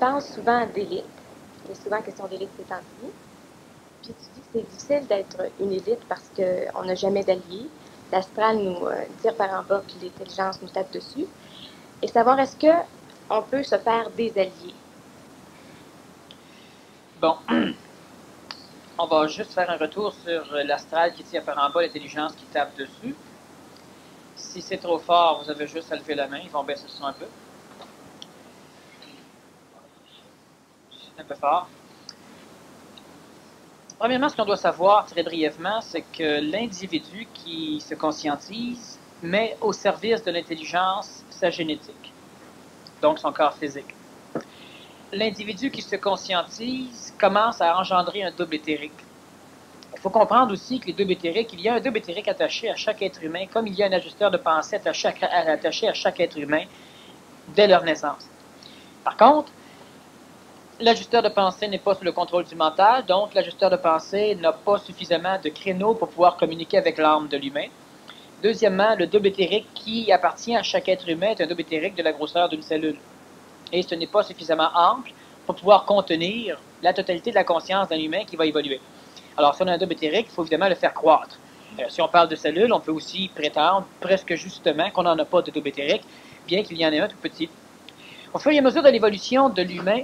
parles souvent d'élite. Il est souvent question d'élite ces temps-ci. Puis tu dis que c'est difficile d'être une élite parce qu'on n'a jamais d'alliés. L'astral nous tire par en bas, puis l'intelligence nous tape dessus. Et savoir est-ce qu'on peut se faire des alliés. Bon, on va juste faire un retour sur l'astral qui tire par en bas, l'intelligence qui tape dessus. Si c'est trop fort, vous avez juste à lever la main, ils vont baisser le son un peu. C'est un peu fort. Premièrement, ce qu'on doit savoir très brièvement, c'est que l'individu qui se conscientise met au service de l'intelligence sa génétique, donc son corps physique. L'individu qui se conscientise commence à engendrer un double éthérique. Il faut comprendre aussi que les doubles éthériques, il y a un double éthérique attaché à chaque être humain, comme il y a un ajusteur de pensée attaché à chaque être humain dès leur naissance. Par contre, l'ajusteur de pensée n'est pas sous le contrôle du mental, donc l'ajusteur de pensée n'a pas suffisamment de créneaux pour pouvoir communiquer avec l'âme de l'humain. Deuxièmement, le double éthérique qui appartient à chaque être humain est un double éthérique de la grosseur d'une cellule. Et ce n'est pas suffisamment ample pour pouvoir contenir la totalité de la conscience d'un humain qui va évoluer. Alors, si on a un double éthérique, il faut évidemment le faire croître. Si on parle de cellules, on peut aussi prétendre presque justement qu'on n'en a pas de double éthérique, bien qu'il y en ait un tout petit. Au fur et à mesure de l'évolution de l'humain,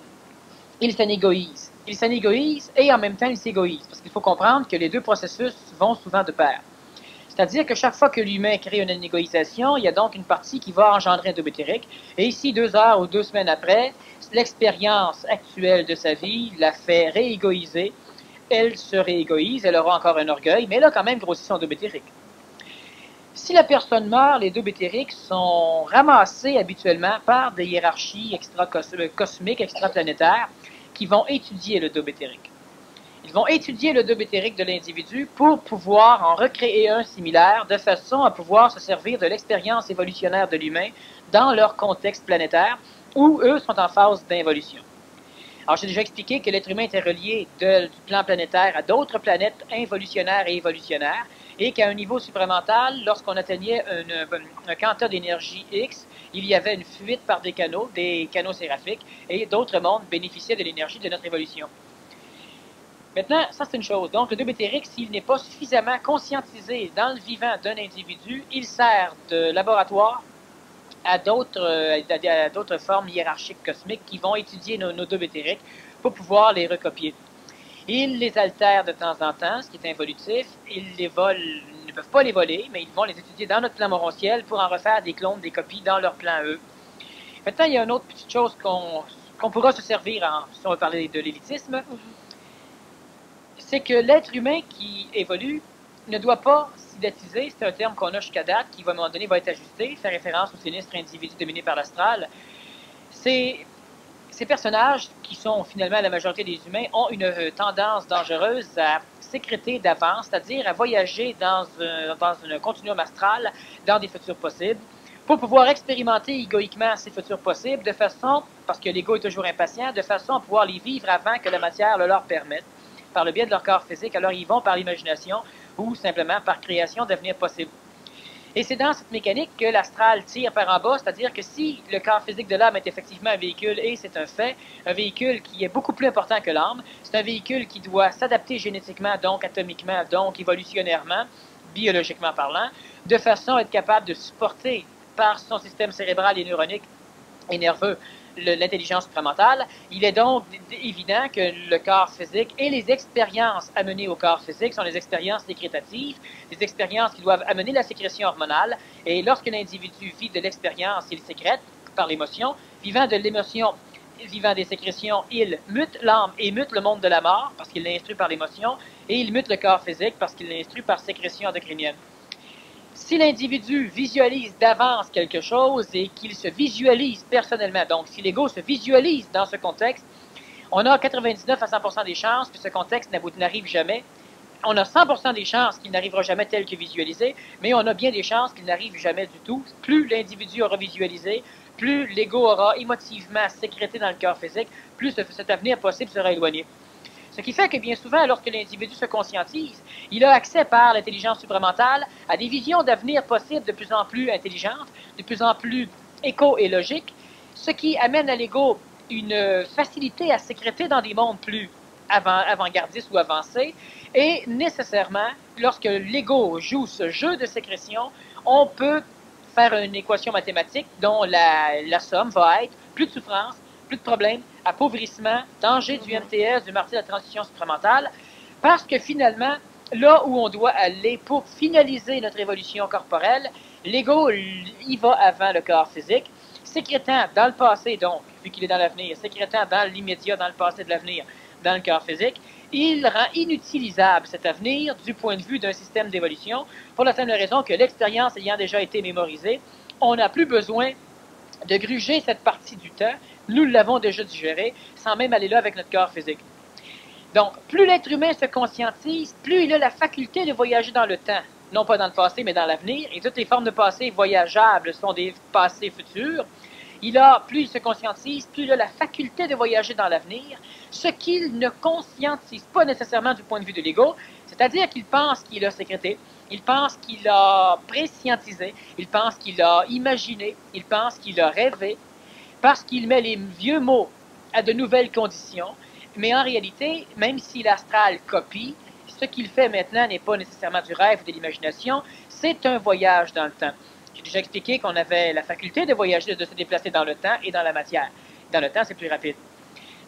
il s'anégoïse. Il s'anégoïse et en même temps il s'égoïse. Parce qu'il faut comprendre que les deux processus vont souvent de pair. C'est-à-dire que chaque fois que l'humain crée une anégoïsation, il y a donc une partie qui va engendrer un double éthérique. Et ici, 2 heures ou 2 semaines après, l'expérience actuelle de sa vie la fait réégoïser. Elle se réégoïse, elle aura encore un orgueil, mais elle a quand même grossi son double éthérique. Si la personne meurt, les doubles éthériques sont ramassés habituellement par des hiérarchies cosmiques, extraplanétaires, qui vont étudier le double éthérique. Ils vont étudier le double éthérique de l'individu pour pouvoir en recréer un similaire, de façon à pouvoir se servir de l'expérience évolutionnaire de l'humain dans leur contexte planétaire, où eux sont en phase d'involution. Alors, j'ai déjà expliqué que l'être humain était relié du plan planétaire à d'autres planètes involutionnaires et évolutionnaires, et qu'à un niveau supramental, lorsqu'on atteignait un quantum d'énergie X, il y avait une fuite par des canaux séraphiques, et d'autres mondes bénéficiaient de l'énergie de notre évolution. Maintenant, ça c'est une chose. Donc, le double éthérique, s'il n'est pas suffisamment conscientisé dans le vivant d'un individu, il sert de laboratoire à d'autres formes hiérarchiques cosmiques qui vont étudier nos doubles éthériques pour pouvoir les recopier. Ils les altèrent de temps en temps, ce qui est involutif. Ils les volent, ils ne peuvent pas les voler, mais ils vont les étudier dans notre plan morontiel pour en refaire des clones, des copies dans leur plan eux. Maintenant, il y a une autre petite chose qu'on pourra se servir, si on veut parler de l'élitisme, c'est que l'être humain qui évolue ne doit pas s'idatiser, c'est un terme qu'on a jusqu'à date, qui à un moment donné va être ajusté, fait référence au sinistre individu dominé par l'astral. Ces personnages, qui sont finalement la majorité des humains, ont une tendance dangereuse à sécréter d'avance, c'est-à-dire à voyager dans un continuum astral, dans des futurs possibles, pour pouvoir expérimenter égoïquement ces futurs possibles, de façon, parce que l'ego est toujours impatient, de façon à pouvoir les vivre avant que la matière le leur permette, par le biais de leur corps physique. Alors ils vont par l'imagination ou simplement par création d'avenir possible. Et c'est dans cette mécanique que l'astral tire par en bas, c'est-à-dire que si le corps physique de l'âme est effectivement un véhicule, et c'est un fait, un véhicule qui est beaucoup plus important que l'âme, c'est un véhicule qui doit s'adapter génétiquement, donc atomiquement, donc évolutionnairement, biologiquement parlant, de façon à être capable de supporter par son système cérébral et neuronique et nerveux l'intelligence supramentale. Il est donc évident que le corps physique et les expériences amenées au corps physique sont les expériences sécrétatives, des expériences qui doivent amener la sécrétion hormonale. Et lorsque l'individu vit de l'expérience, il sécrète par l'émotion. Vivant de l'émotion, vivant des sécrétions, il mute l'âme et mute le monde de la mort parce qu'il l'instruit par l'émotion, et il mute le corps physique parce qu'il l'instruit par sécrétion endocrinienne. Si l'individu visualise d'avance quelque chose et qu'il se visualise personnellement, donc si l'ego se visualise dans ce contexte, on a 99 à 100% des chances que ce contexte n'arrive jamais. On a 100% des chances qu'il n'arrivera jamais tel que visualisé, mais on a bien des chances qu'il n'arrive jamais du tout. Plus l'individu aura visualisé, plus l'ego aura émotivement sécrété dans le corps physique, plus cet avenir possible sera éloigné. Ce qui fait que bien souvent, lorsque l'individu se conscientise, il a accès par l'intelligence supramentale à des visions d'avenir possibles de plus en plus intelligentes, de plus en plus éco et logiques, ce qui amène à l'ego une facilité à sécréter dans des mondes plus avant-gardistes ou avancés. Et nécessairement, lorsque l'ego joue ce jeu de sécrétion, on peut faire une équation mathématique dont la somme va être plus de souffrance, plus de problèmes, appauvrissement, danger du MTS, du martyre de la transition supramentale, parce que finalement, là où on doit aller pour finaliser notre évolution corporelle, l'ego y va avant le corps physique, sécrétant dans le passé, donc, vu qu'il est dans l'avenir, sécrétant dans l'immédiat, dans le passé de l'avenir, dans le corps physique, il rend inutilisable cet avenir du point de vue d'un système d'évolution, pour la simple raison que l'expérience ayant déjà été mémorisée, on n'a plus besoin de gruger cette partie du temps, nous l'avons déjà digéré, sans même aller là avec notre corps physique. Donc, plus l'être humain se conscientise, plus il a la faculté de voyager dans le temps, non pas dans le passé, mais dans l'avenir, et toutes les formes de passé voyageables sont des passés futurs. Plus il se conscientise, plus il a la faculté de voyager dans l'avenir, ce qu'il ne conscientise pas nécessairement du point de vue de l'ego, c'est-à-dire qu'il pense qu'il a sécrété, il pense qu'il a préscientisé, il pense qu'il a imaginé, il pense qu'il a rêvé, parce qu'il met les vieux mots à de nouvelles conditions, mais en réalité, même si l'astral copie, ce qu'il fait maintenant n'est pas nécessairement du rêve ou de l'imagination, c'est un voyage dans le temps. J'ai déjà expliqué qu'on avait la faculté de voyager, de se déplacer dans le temps et dans la matière. Dans le temps, c'est plus rapide.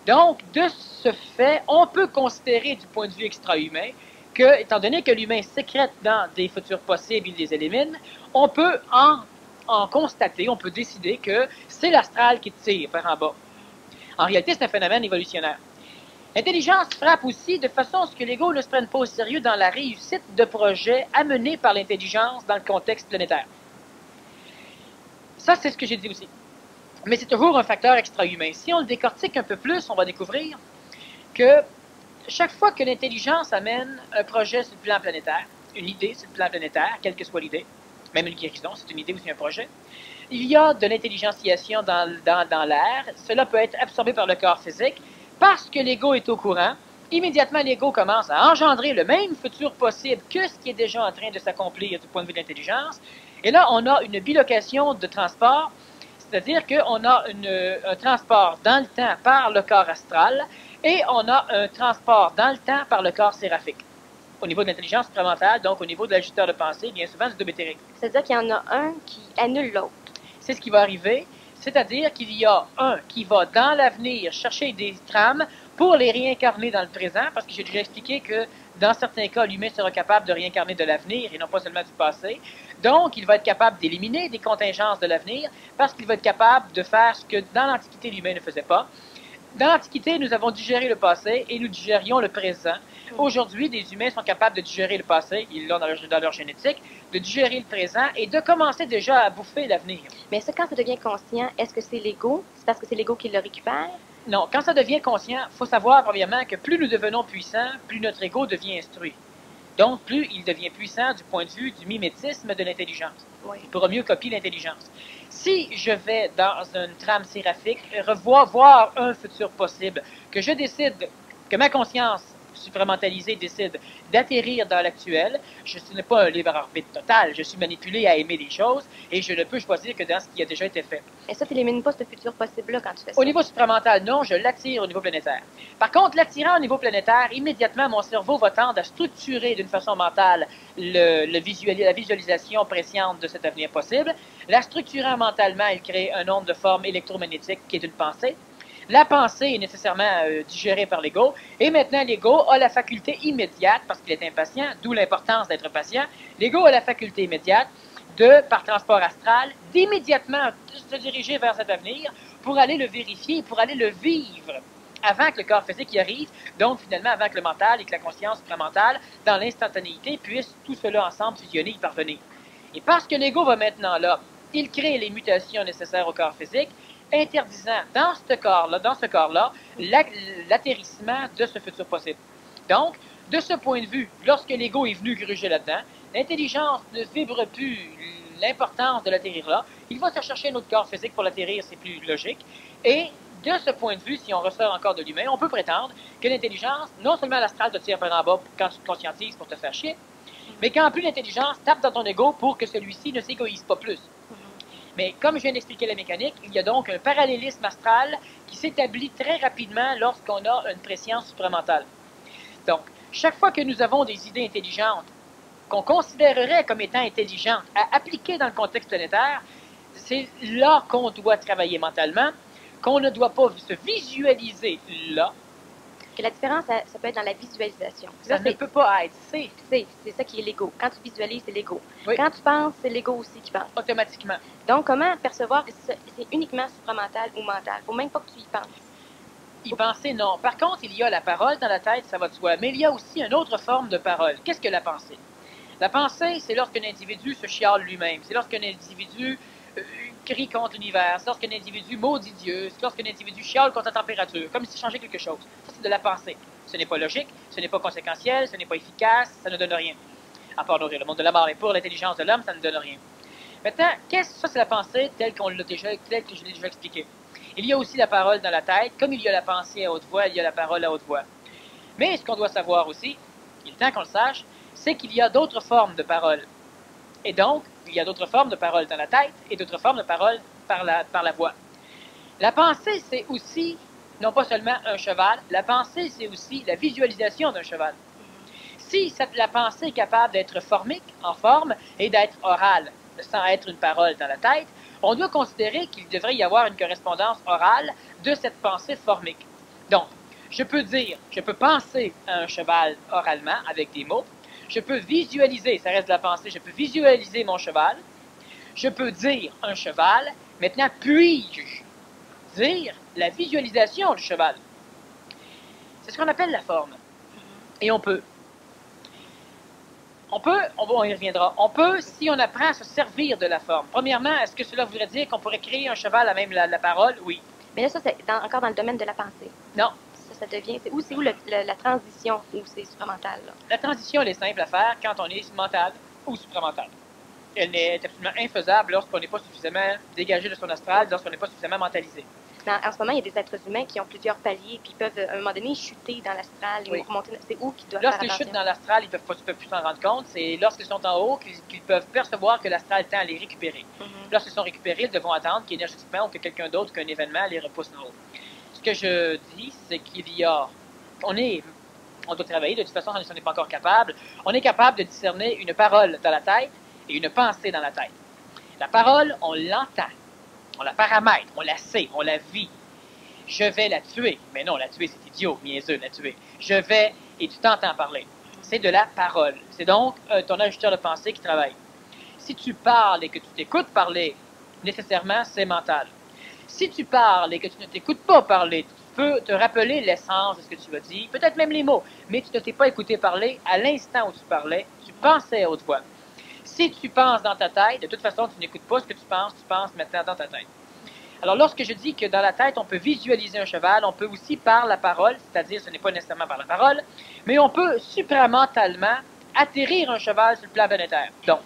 Donc, de ce fait, on peut considérer du point de vue extra-humain que, étant donné que l'humain sécrète dans des futurs possibles, il les élimine, on peut en constater, on peut décider que c'est l'astral qui tire par en bas. En réalité, c'est un phénomène évolutionnaire. L'intelligence frappe aussi de façon à ce que l'ego ne se prenne pas au sérieux dans la réussite de projets amenés par l'intelligence dans le contexte planétaire. Ça, c'est ce que j'ai dit aussi. Mais c'est toujours un facteur extra-humain. Si on le décortique un peu plus, on va découvrir que chaque fois que l'intelligence amène un projet sur le plan planétaire, une idée sur le plan planétaire, quelle que soit l'idée, même une guérison, c'est une idée ou c'est un projet, il y a de l'intelligentiation dans l'air. Cela peut être absorbé par le corps physique. Parce que l'ego est au courant, immédiatement l'ego commence à engendrer le même futur possible que ce qui est déjà en train de s'accomplir du point de vue de l'intelligence. Et là, on a une bilocation de transport, c'est-à-dire qu'on a un transport dans le temps par le corps astral et on a un transport dans le temps par le corps séraphique. Au niveau de l'intelligence supramentale, donc au niveau de l'ajusteur de pensée, bien souvent du double éthérique. C'est-à-dire qu'il y en a un qui annule l'autre. C'est ce qui va arriver. C'est-à-dire qu'il y a un qui va dans l'avenir chercher des trames pour les réincarner dans le présent, parce que j'ai déjà expliqué que dans certains cas, l'humain sera capable de réincarner de l'avenir et non pas seulement du passé. Donc, il va être capable d'éliminer des contingences de l'avenir parce qu'il va être capable de faire ce que dans l'Antiquité, l'humain ne faisait pas. Dans l'Antiquité, nous avons digéré le passé et nous digérions le présent. Aujourd'hui, des humains sont capables de digérer le passé, ils l'ont dans leur génétique, de digérer le présent et de commencer déjà à bouffer l'avenir. Mais ça, quand ça devient conscient, est-ce que c'est l'ego? C'est parce que c'est l'ego qui le récupère? Non, quand ça devient conscient, il faut savoir, premièrement, que plus nous devenons puissants, plus notre ego devient instruit. Donc, plus il devient puissant du point de vue du mimétisme de l'intelligence. Oui. Il pourra mieux copier l'intelligence. Si je vais dans une trame séraphique, voir un futur possible, que je décide, que ma conscience supramentalisée décide d'atterrir dans l'actuel, je n'ai pas un libre arbitre total, je suis manipulé à aimer les choses et je ne peux choisir que dans ce qui a déjà été fait. Et ça, tu n'élimines pas ce futur possible-là quand tu fais ça? Au niveau supramental, non, je l'attire au niveau planétaire. Par contre, l'attirant au niveau planétaire, immédiatement, mon cerveau va tendre à structurer d'une façon mentale la visualisation presciente de cet avenir possible. La structurant mentalement, il crée un nombre de formes électromagnétiques qui est une pensée. La pensée est nécessairement digérée par l'ego. Et maintenant, l'ego a la faculté immédiate, parce qu'il est impatient, d'où l'importance d'être patient, l'ego a la faculté immédiate par transport astral, d'immédiatement se diriger vers cet avenir pour aller le vérifier, pour aller le vivre avant que le corps physique y arrive, donc finalement avant que le mental et que la conscience supramentale, dans l'instantanéité, puissent tout cela ensemble fusionner, y parvenir. Et parce que l'ego va maintenant là, il crée les mutations nécessaires au corps physique, interdisant dans ce corps-là, l'atterrissement de ce futur possible. Donc, de ce point de vue, lorsque l'ego est venu gruger là-dedans, l'intelligence ne vibre plus l'importance de l'atterrir là. Il va se chercher un autre corps physique pour l'atterrir, c'est plus logique. Et de ce point de vue, si on ressort encore de l'humain, on peut prétendre que l'intelligence, non seulement l'astral te tire par en bas quand tu te conscientises pour te faire chier, mais qu'en plus l'intelligence tape dans ton ego pour que celui-ci ne s'égoïse pas plus. Mais comme je viens d'expliquer la mécanique, il y a donc un parallélisme astral qui s'établit très rapidement lorsqu'on a une préscience supramentale. Donc, chaque fois que nous avons des idées intelligentes qu'on considérerait comme étant intelligentes à appliquer dans le contexte planétaire, c'est là qu'on doit travailler mentalement, qu'on ne doit pas se visualiser là. Que la différence, ça peut être dans la visualisation. Ça Là, ne peut pas être, c'est c'est ça qui est l'ego. Quand tu visualises, c'est l'ego. Oui. Quand tu penses, c'est l'ego aussi qui pense. automatiquement. Donc, comment percevoir que c'est uniquement supramental ou mental? Il ne faut même pas que tu y penses. Y penser, non. Par contre, il y a la parole dans la tête, ça va de soi. Mais il y a aussi une autre forme de parole. Qu'est-ce que la pensée? La pensée, c'est lorsqu'un individu se chiale lui-même. C'est lorsqu'un individu crie contre l'univers. C'est lorsqu'un individu maudit Dieu. C'est lorsqu'un individu chiale contre la température. Comme s'il changeait quelque chose. Ça, c'est de la pensée. Ce n'est pas logique, ce n'est pas conséquentiel, ce n'est pas efficace, ça ne donne rien. À part nourrir le monde de la mort. Mais pour l'intelligence de l'homme, ça ne donne rien. Maintenant, ça, c'est la pensée telle que je l'ai déjà expliqué. Il y a aussi la parole dans la tête. Comme il y a la pensée à haute voix, il y a la parole à haute voix. Mais ce qu'on doit savoir aussi, il est temps qu'on le sache, c'est qu'il y a d'autres formes de parole. Et donc, il y a d'autres formes de parole dans la tête et d'autres formes de parole par la voix. La pensée, c'est aussi, non pas seulement un cheval, la pensée, c'est aussi la visualisation d'un cheval. Si la pensée est capable d'être formique, en forme, et d'être orale, sans être une parole dans la tête, on doit considérer qu'il devrait y avoir une correspondance orale de cette pensée formique. Donc, je peux penser à un cheval oralement avec des mots, je peux visualiser, ça reste de la pensée, je peux visualiser mon cheval, je peux dire un cheval, maintenant puis-je dire la visualisation du cheval. C'est ce qu'on appelle la forme. Et on y reviendra, on peut, si on apprend à se servir de la forme. Premièrement, est-ce que cela voudrait dire qu'on pourrait créer un cheval à même la parole? Oui. Mais là, ça, c'est encore dans le domaine de la pensée. Non. Ça devient... C'est où la transition où c'est supramental? Là? La transition, elle est simple à faire quand on est mental ou supramental. Elle est absolument infaisable lorsqu'on n'est pas suffisamment dégagé de son astral, lorsqu'on n'est pas suffisamment mentalisé. En ce moment, il y a des êtres humains qui ont plusieurs paliers, puis peuvent, à un moment donné, chuter dans l'astral, oui. ou remonter. C'est où qu'ils doivent Lorsqu'ils chutent dans l'astral, ils ne peuvent plus s'en rendre compte. C'est lorsqu'ils sont en haut qu'ils peuvent percevoir que l'astral tend à les récupérer. Lorsqu'ils sont récupérés, ils devront attendre qu'énergétiquement ou que quelqu'un d'autre, qu'un événement les repousse en haut. Ce que je dis, c'est qu'il y a... On doit travailler, de toute façon, si on n'est pas encore capable. On est capable de discerner une parole dans la tête et une pensée dans la tête. La parole, on l'entend. On la paramètre, on la sait, on la vit. Je vais la tuer. Mais non, la tuer, c'est idiot, niaiseux, la tuer. Je vais, et tu t'entends parler. C'est de la parole. C'est donc ton ajusteur de pensée qui travaille. Si tu parles et que tu t'écoutes parler, nécessairement, c'est mental. Si tu parles et que tu ne t'écoutes pas parler, tu peux te rappeler l'essence de ce que tu as dit, peut-être même les mots, mais tu ne t'es pas écouté parler à l'instant où tu parlais, tu pensais à haute voix. Si tu penses dans ta tête, de toute façon, tu n'écoutes pas ce que tu penses maintenant dans ta tête. Alors, lorsque je dis que dans la tête, on peut visualiser un cheval, on peut aussi par la parole, c'est-à-dire ce n'est pas nécessairement par la parole, mais on peut supramentalement atterrir un cheval sur le plan planétaire. Donc,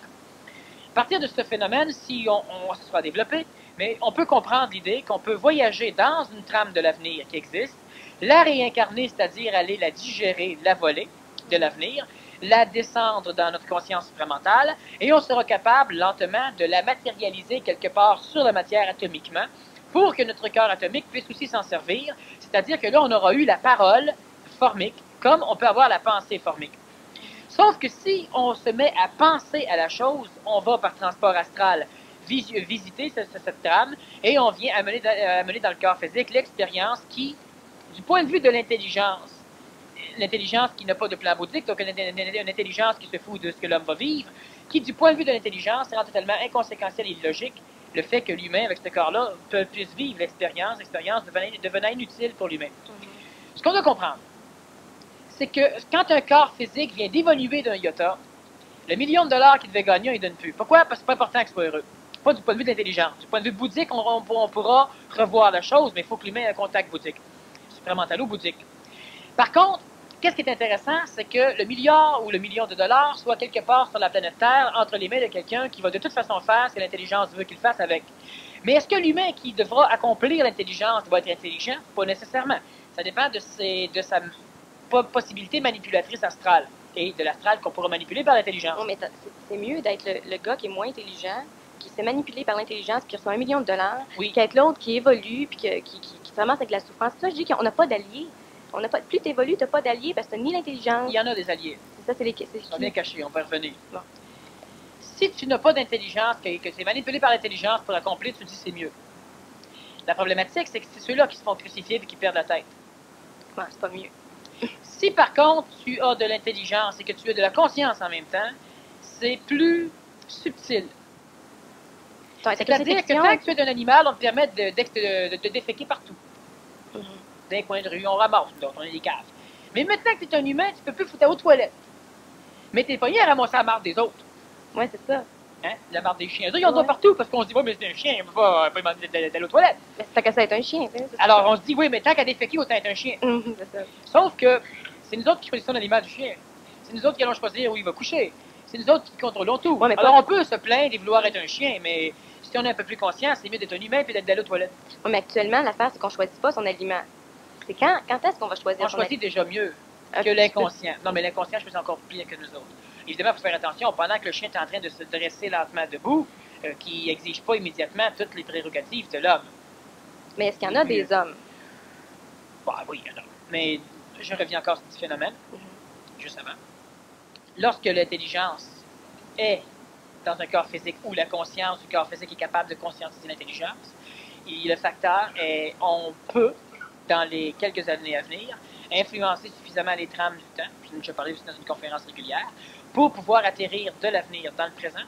à partir de ce phénomène, si on se sera développé, mais on peut comprendre l'idée qu'on peut voyager dans une trame de l'avenir qui existe, la réincarner, c'est-à-dire aller la digérer, la voler de l'avenir, la descendre dans notre conscience supramentale, et on sera capable lentement de la matérialiser quelque part sur la matière atomiquement, pour que notre cœur atomique puisse aussi s'en servir, c'est-à-dire que là, on aura eu la parole formique, comme on peut avoir la pensée formique. Sauf que si on se met à penser à la chose, on va par transport astral visiter cette trame, et on vient amener dans le corps physique l'expérience qui, du point de vue de l'intelligence qui n'a pas de plan bouddhique, donc une intelligence qui se fout de ce que l'homme va vivre, qui, du point de vue de l'intelligence, rend totalement inconséquentiel et illogique le fait que l'humain, avec ce corps-là, puisse vivre l'expérience devenant inutile pour l'humain. Ce qu'on doit comprendre, c'est que quand un corps physique vient d'évoluer d'un iota, le million de dollars qu'il devait gagner, il ne donne plus. Pourquoi? Parce que c'est pas important qu'il soit heureux. Pas du point de vue de l'intelligence. Du point de vue bouddhique, on pourra revoir la chose, mais il faut que l'humain ait un contact bouddhique. Supramental ou bouddhique. Par contre, qu'est-ce qui est intéressant, c'est que le milliard ou le million de dollars soit quelque part sur la planète Terre, entre les mains de quelqu'un qui va de toute façon faire ce que l'intelligence veut qu'il fasse avec. Mais est-ce que l'humain qui devra accomplir l'intelligence doit être intelligent? Pas nécessairement. Ça dépend de sa possibilité manipulatrice astrale et de l'astral qu'on pourra manipuler par l'intelligence. Non, mais c'est mieux d'être le gars qui est moins intelligent, qui se fait manipuler par l'intelligence, qui reçoit 1 million de dollars, Oui. qu'être l'autre qui évolue, puis qui se ramasse avec la souffrance. Ça, je dis qu'on n'a pas d'alliés. On n'a pas, plus tu évolues, tu n'as pas d'alliés parce que tu n'as ni l'intelligence. Il y en a des alliés. C'est ça, c'est les. Ils sont bien cachés, on va revenir. Bon. Si tu n'as pas d'intelligence, que tu es manipulé par l'intelligence pour accomplir, tu dis c'est mieux. La problématique, c'est que c'est ceux-là qui se font crucifier et qui perdent la tête. Ouais, c'est pas mieux. Si par contre tu as de l'intelligence et que tu as de la conscience en même temps, c'est plus subtil. C'est-à-dire que tant que tu es un animal, on te permet de te déféquer partout. D'un coin de rue, on ramasse, on est des caves. Mais maintenant que tu es un humain, tu peux plus foutre aux toilettes. Mais t'es pas rien à ramasser la marde des autres. Ouais, c'est ça. Hein? La marde des chiens. Eux, ils en ont partout parce qu'on se dit, oui, mais c'est un chien, il ne peut pas demander d'aller aux toilettes. Mais c'est tant qu'à ça être un chien. Alors, on se dit, oui, mais tant qu'à déféquer, autant être un chien. C'est ça. Sauf que c'est nous autres qui choisissons l'animal du chien. C'est nous autres qui allons choisir où il va coucher. C'est nous autres qui contrôlons tout. Ouais, mais alors, on peut se plaindre et vouloir être un chien, mais si on est un peu plus conscient, c'est mieux d'être un humain et d'aller aux toilettes. Ouais, mais actuellement, l'affaire, c'est qu'on ne choisit pas son aliment. C'est quand est-ce qu'on va choisir On son choisit déjà mieux que l'inconscient. Non, mais l'inconscient, je fais encore pire que nous autres. Évidemment, il faut faire attention, pendant que le chien est en train de se dresser lentement debout, qui n'exige pas immédiatement toutes les prérogatives de l'homme. Mais est-ce qu'il y en a des hommes? Bah oui, il y en a. Mais je reviens encore sur ce phénomène, juste avant. Lorsque l'intelligence est dans un corps physique où la conscience du corps physique est capable de conscientiser l'intelligence, et le facteur est, on peut, dans les quelques années à venir, influencer suffisamment les trames du temps, puis je parlais aussi dans une conférence régulière, pour pouvoir atterrir de l'avenir dans le présent.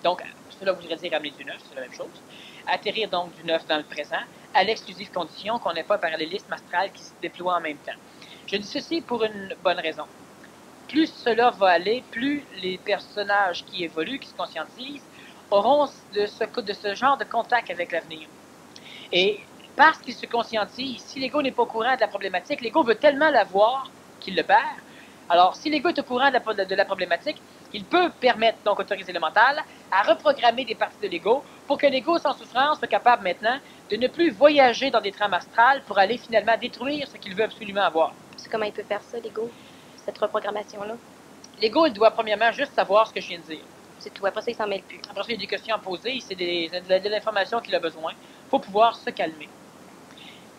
Donc, cela voudrait dire amener du neuf, c'est la même chose. Atterrir donc du neuf dans le présent, à l'exclusive condition qu'on n'ait pas un parallélisme astral qui se déploie en même temps. Je dis ceci pour une bonne raison. Plus cela va aller, plus les personnages qui évoluent, qui se conscientisent, auront de ce genre de contact avec l'avenir. Et parce qu'ils se conscientisent, si l'ego n'est pas au courant de la problématique, l'ego veut tellement la voir qu'il le perd. Alors, si l'ego est au courant de la problématique, il peut permettre, donc autoriser le mental, à reprogrammer des parties de l'ego pour que l'ego sans souffrance soit capable maintenant de ne plus voyager dans des trames astrales pour aller finalement détruire ce qu'il veut absolument avoir. C'est comment il peut faire ça, l'ego, cette reprogrammation-là? L'ego, il doit premièrement juste savoir ce que je viens de dire. C'est tout. Après ça, il s'en mêle plus. Après ça, il y a des questions à poser, c'est de l'information qu'il a besoin pour pouvoir se calmer.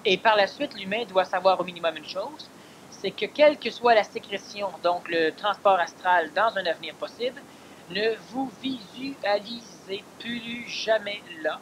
Et par la suite, l'humain doit savoir au minimum une chose, c'est que quelle que soit la sécrétion, donc le transport astral dans un avenir possible, ne vous visualisez plus jamais là.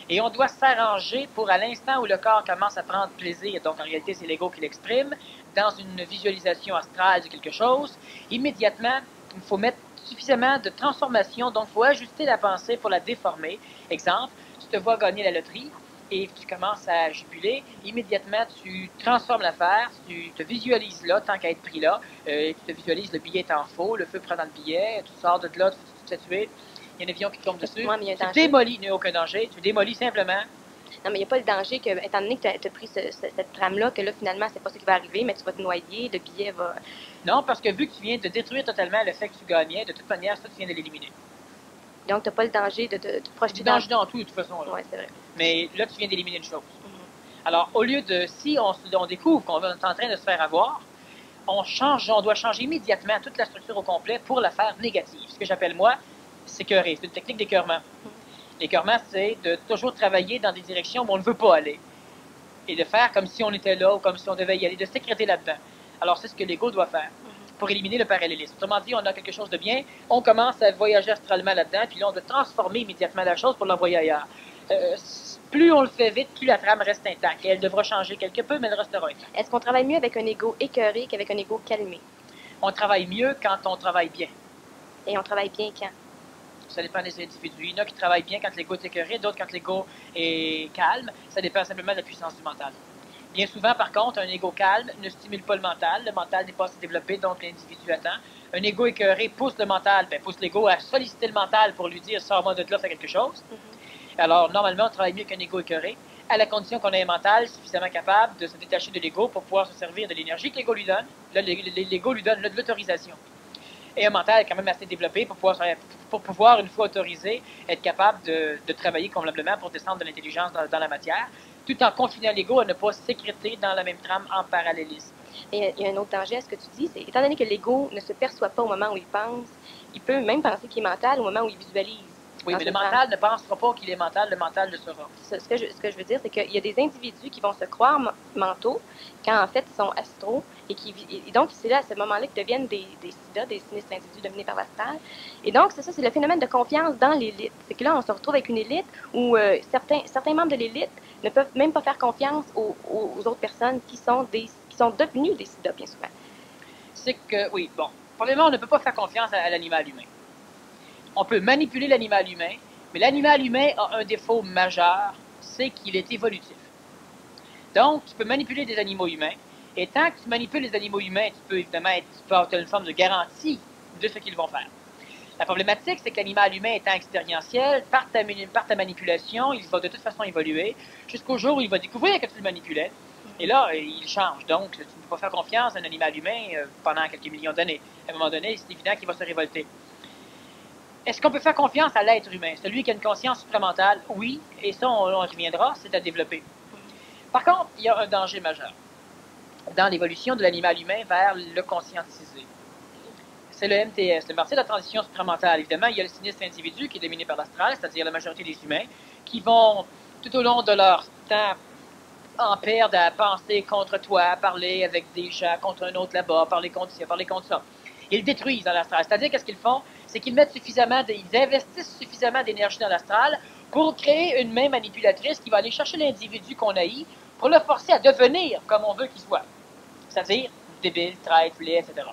Et on doit s'arranger pour, à l'instant où le corps commence à prendre plaisir, donc en réalité c'est l'ego qui l'exprime, dans une visualisation astrale de quelque chose, immédiatement, il faut mettre suffisamment de transformation, donc il faut ajuster la pensée pour la déformer. Exemple, tu te vois gagner la loterie, et tu commences à jubiler, immédiatement tu transformes l'affaire, tu te visualises là, tant qu'à être pris là, tu te visualises, le billet est en faux, le feu prend dans le billet, tu sors de là, tu te fais tuer, il y a un avion qui tombe dessus, tu démolis, il n'y a aucun danger, tu démolis simplement. Non, mais il n'y a pas le danger que, étant donné que tu as pris cette trame-là, que là, finalement, c'est pas ce qui va arriver, mais tu vas te noyer, le billet va... Non, parce que vu que tu viens de détruire totalement le fait que tu gagnais, de toute manière, ça, tu viens de l'éliminer. Donc, tu n'as pas le danger de te projeter dans... danger dans tout, de toute façon. Oui, c'est vrai. Mais là, tu viens d'éliminer une chose. Alors, au lieu de... Si on découvre qu'on est en train de se faire avoir, on doit changer immédiatement toute la structure au complet pour la faire négative. Ce que j'appelle, moi, s'écœurer. C'est une technique d'écœurement. L'écœurement, c'est de toujours travailler dans des directions où on ne veut pas aller. Et de faire comme si on était là ou comme si on devait y aller, de sécréter là-dedans. Alors, c'est ce que l'ego doit faire pour éliminer le parallélisme. Autrement dit, on a quelque chose de bien, on commence à voyager astralement là-dedans, puis là, on doit transformer immédiatement la chose pour l'envoyer ailleurs. Plus on le fait vite, plus la trame reste intacte. Et elle devra changer quelque peu, mais elle restera intacte. Est-ce qu'on travaille mieux avec un ego écœuré qu'avec un ego calmé? On travaille mieux quand on travaille bien. Et on travaille bien quand? Ça dépend des individus. Il y en a qui travaillent bien quand l'ego est écœuré, d'autres quand l'ego est calme. Ça dépend simplement de la puissance du mental. Bien souvent, par contre, un ego calme ne stimule pas le mental. Le mental n'est pas assez développé, donc l'individu attend. Un ego écœuré pousse le mental, pousse l'ego à solliciter le mental pour lui dire « sors-moi de là, fais quelque chose ». Alors, normalement, on travaille mieux qu'un ego écœuré, à la condition qu'on ait un mental suffisamment capable de se détacher de l'ego pour pouvoir se servir de l'énergie que l'ego lui donne. Là, l'ego lui donne de l'autorisation. Et un mental quand même assez développé pour pouvoir, une fois autorisé, être capable de travailler convenablement pour descendre de l'intelligence dans la matière, tout en confinant l'ego à ne pas sécréter dans la même trame en parallélisme. Et il y a un autre danger à ce que tu dis, c'est étant donné que l'ego ne se perçoit pas au moment où il pense, il peut même penser qu'il est mental au moment où il visualise. Oui, dans mais le une trame. mental ne pensera pas qu'il est mental, le mental le sera. Ce que je veux dire, c'est qu'il y a des individus qui vont se croire mentaux quand en fait ils sont astraux et donc c'est là à ce moment-là qu'ils deviennent des siddhas, des sinistres individus dominés par l'astral. Et donc c'est ça, c'est le phénomène de confiance dans l'élite. C'est que là on se retrouve avec une élite où certains membres de l'élite ne peuvent même pas faire confiance aux autres personnes qui sont devenues des siddhas bien souvent. C'est que, oui, bon, premièrement, on ne peut pas faire confiance à l'animal humain. On peut manipuler l'animal humain, mais l'animal humain a un défaut majeur, c'est qu'il est évolutif. Donc, tu peux manipuler des animaux humains, et tant que tu manipules les animaux humains, tu peux évidemment avoir une forme de garantie de ce qu'ils vont faire. La problématique, c'est que l'animal humain étant expérientiel, par ta manipulation, il va de toute façon évoluer, jusqu'au jour où il va découvrir que tu le manipulais, et là, il change. Donc, tu ne peux pas faire confiance à un animal humain pendant quelques millions d'années. À un moment donné, c'est évident qu'il va se révolter. Est-ce qu'on peut faire confiance à l'être humain, celui qui a une conscience supramentale? Oui, et ça, on reviendra, c'est à développer. Par contre, il y a un danger majeur dans l'évolution de l'animal humain vers le conscientisé. C'est le MTS, le martyr de la transition supramentale. Évidemment, il y a le sinistre individu qui est dominé par l'astral, c'est-à-dire la majorité des humains, qui vont, tout au long de leur temps, en perdre à penser contre toi, à parler avec des gens, contre un autre là-bas, parler contre ci, parler contre ça. Ils détruisent dans l'astral. C'est-à-dire, qu'est-ce qu'ils font? C'est qu'ils mettent ils investissent suffisamment d'énergie dans l'astral pour créer une main manipulatrice qui va aller chercher l'individu qu'on haït pour le forcer à devenir comme on veut qu'il soit. C'est-à-dire débile, traître, laid, etc.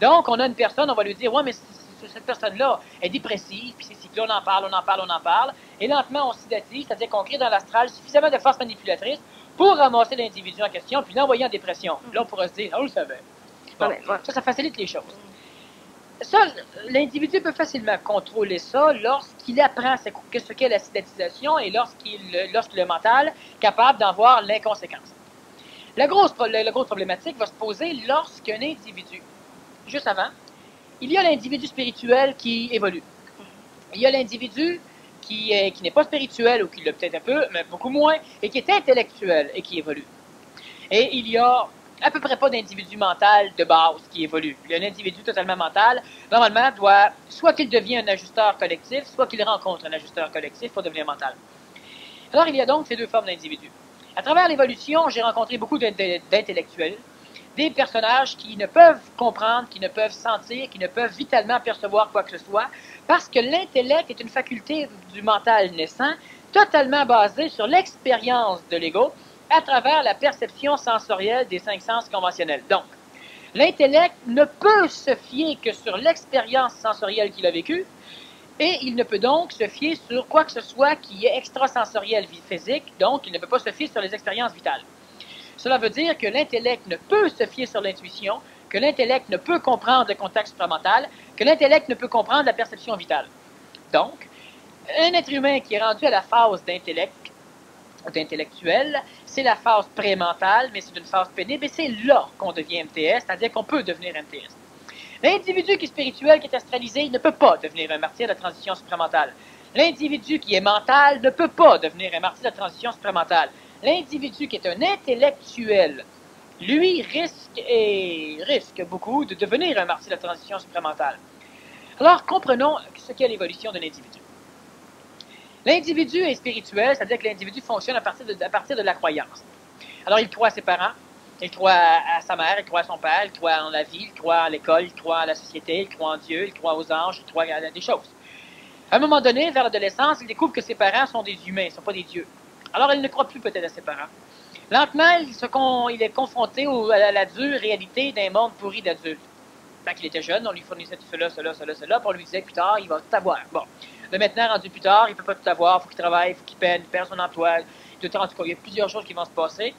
Donc, on a une personne, on va lui dire, ouais, mais cette personne-là est dépressive, puis c'est là, on en parle, et lentement, on sédatise, c'est-à-dire qu'on crée dans l'astral suffisamment de force manipulatrice pour ramasser l'individu en question, puis l'envoyer en dépression. Là, on pourra se dire, on le savait. Bon, ça facilite les choses. Ça, l'individu peut facilement contrôler ça lorsqu'il apprend ce qu'est la sédatisation et lorsqu'il le mental est capable d'en voir l'inconséquence. La grosse problématique va se poser lorsqu'un individu, juste avant, il y a l'individu spirituel qui évolue. Il y a l'individu qui n'est pas spirituel ou qui l'a peut-être un peu, mais beaucoup moins, et qui est intellectuel et qui évolue. Et il y a à peu près pas d'individu mental de base qui évolue. Il y a un individu totalement mental, normalement, doit soit qu'il devienne un ajusteur collectif, soit qu'il rencontre un ajusteur collectif pour devenir mental. Alors, il y a donc ces deux formes d'individus. À travers l'évolution, j'ai rencontré beaucoup d'intellectuels, des personnages qui ne peuvent comprendre, qui ne peuvent sentir, qui ne peuvent vitalement percevoir quoi que ce soit, parce que l'intellect est une faculté du mental naissant, totalement basée sur l'expérience de l'ego, à travers la perception sensorielle des 5 sens conventionnels. Donc, l'intellect ne peut se fier que sur l'expérience sensorielle qu'il a vécue, et il ne peut donc se fier sur quoi que ce soit qui est extrasensoriel physique, donc il ne peut pas se fier sur les expériences vitales. Cela veut dire que l'intellect ne peut se fier sur l'intuition, que l'intellect ne peut comprendre le contact supramental, que l'intellect ne peut comprendre la perception vitale. Donc, un être humain qui est rendu à la phase d'intellectuel, c'est la phase prémentale, mais c'est une phase pénible, et c'est là qu'on devient MTS, c'est-à-dire qu'on peut devenir MTS. L'individu qui est spirituel, qui est astralisé, il ne peut pas devenir un martyr de la transition supramentale. L'individu qui est mental ne peut pas devenir un martyr de la transition supramentale. L'individu qui est un intellectuel, lui, risque beaucoup de devenir un martyr de la transition supramentale. Alors, comprenons ce qu'est l'évolution de l'individu. L'individu est spirituel, c'est-à-dire que l'individu fonctionne à partir de la croyance. Alors, il croit à ses parents, il croit à sa mère, il croit à son père, il croit en la vie, il croit à l'école, il croit à la société, il croit en Dieu, il croit aux anges, il croit à des choses. À un moment donné, vers l'adolescence, il découvre que ses parents sont des humains, ils ne sont pas des dieux. Alors, il ne croit plus peut-être à ses parents. Lentement, il est confronté à la dure réalité d'un monde pourri d'adultes. Quand il était jeune, on lui fournissait tout cela, puis on lui disait que plus tard, il va tout avoir. Bon. Là, maintenant, rendu plus tard, il ne peut pas tout avoir, il faut qu'il travaille, il faut qu'il peine, il perd son emploi. En tout cas, il y a plusieurs choses qui vont se passer.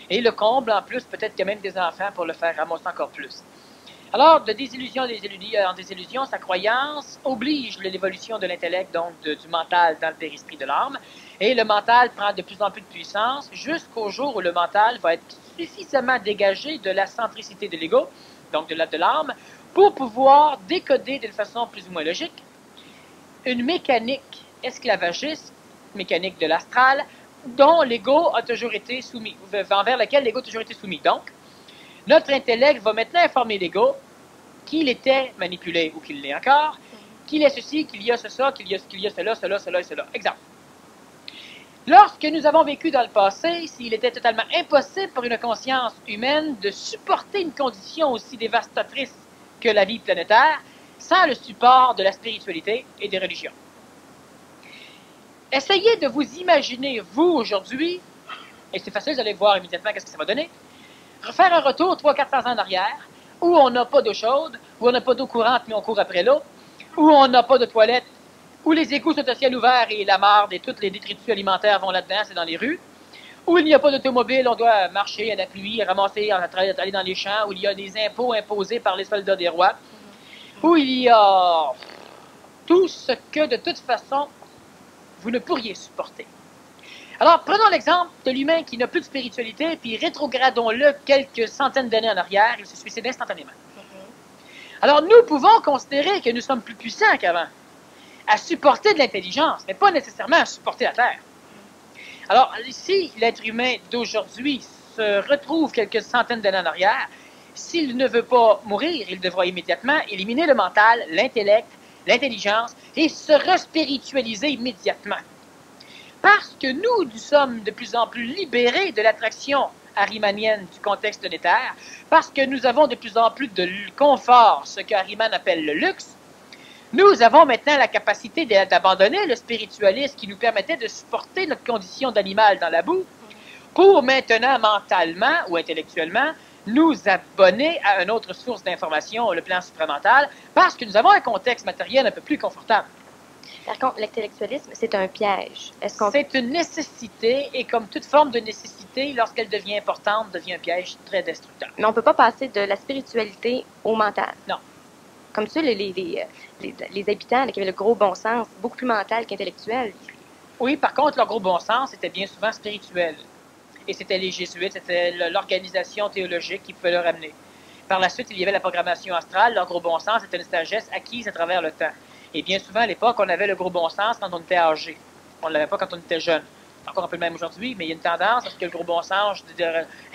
Et le comble, en plus, peut-être qu'il y a même des enfants pour le faire ramasser encore plus. Alors, de désillusion en désillusion, sa croyance oblige l'évolution de l'intellect, donc du mental dans le périsprit de l'âme. Et le mental prend de plus en plus de puissance jusqu'au jour où le mental va être suffisamment dégagé de la centricité de l'ego, donc de l'âme, pour pouvoir décoder d'une façon plus ou moins logique une mécanique esclavagiste, mécanique de l'astral, dont l'ego a toujours été soumis, envers laquelle l'ego a toujours été soumis. Donc, notre intellect va maintenant informer l'ego qu'il était manipulé ou qu'il l'est encore, qu'il est ceci, qu'il y a ça, qu'il y a cela, cela, cela et cela. Exemple. Lorsque nous avons vécu dans le passé, s'il était totalement impossible pour une conscience humaine de supporter une condition aussi dévastatrice que la vie planétaire, sans le support de la spiritualité et des religions. Essayez de vous imaginer, vous, aujourd'hui, et c'est facile, vous allez voir immédiatement qu'est-ce que ça va donner, refaire un retour 300-400 ans en arrière, où on n'a pas d'eau chaude, où on n'a pas d'eau courante, mais on court après l'eau, où on n'a pas de toilettes, où les égouts sont à ciel ouvert et la marde et tous les détritus alimentaires vont là-dedans, c'est dans les rues, où il n'y a pas d'automobile, on doit marcher à la pluie, ramasser, aller dans les champs, où il y a des impôts imposés par les soldats des rois, où il y a tout ce que, de toute façon, vous ne pourriez supporter. Alors, prenons l'exemple de l'humain qui n'a plus de spiritualité, puis rétrogradons-le quelques centaines d'années en arrière, il se suicide instantanément. Alors, nous pouvons considérer que nous sommes plus puissants qu'avant, à supporter de l'intelligence, mais pas nécessairement à supporter la Terre. Alors, si l'être humain d'aujourd'hui se retrouve quelques centaines d'années en arrière, s'il ne veut pas mourir, il devra immédiatement éliminer le mental, l'intellect, l'intelligence et se respiritualiser immédiatement. Parce que nous sommes de plus en plus libérés de l'attraction arimanienne du contexte planétaire, parce que nous avons de plus en plus de confort, ce qu'Ariman appelle le luxe, nous avons maintenant la capacité d'abandonner le spiritualisme qui nous permettait de supporter notre condition d'animal dans la boue, pour maintenant, mentalement ou intellectuellement, nous abonner à une autre source d'information, le plan supramental, parce que nous avons un contexte matériel un peu plus confortable. Par contre, l'intellectualisme, c'est un piège. C'est une nécessité, et comme toute forme de nécessité, lorsqu'elle devient importante, devient un piège très destructeur. Mais on ne peut pas passer de la spiritualité au mental. Non. Comme ça, les habitants qui avaient le gros bon sens, beaucoup plus mental qu'intellectuel. Oui, par contre, leur gros bon sens était bien souvent spirituel. Et c'était les jésuites, c'était l'organisation théologique qui pouvait le ramener. Par la suite, il y avait la programmation astrale. Leur gros bon sens était une sagesse acquise à travers le temps. Et bien souvent, à l'époque, on avait le gros bon sens quand on était âgé. On ne l'avait pas quand on était jeune. C'est encore un peu le même aujourd'hui, mais il y a une tendance à ce que le gros bon sens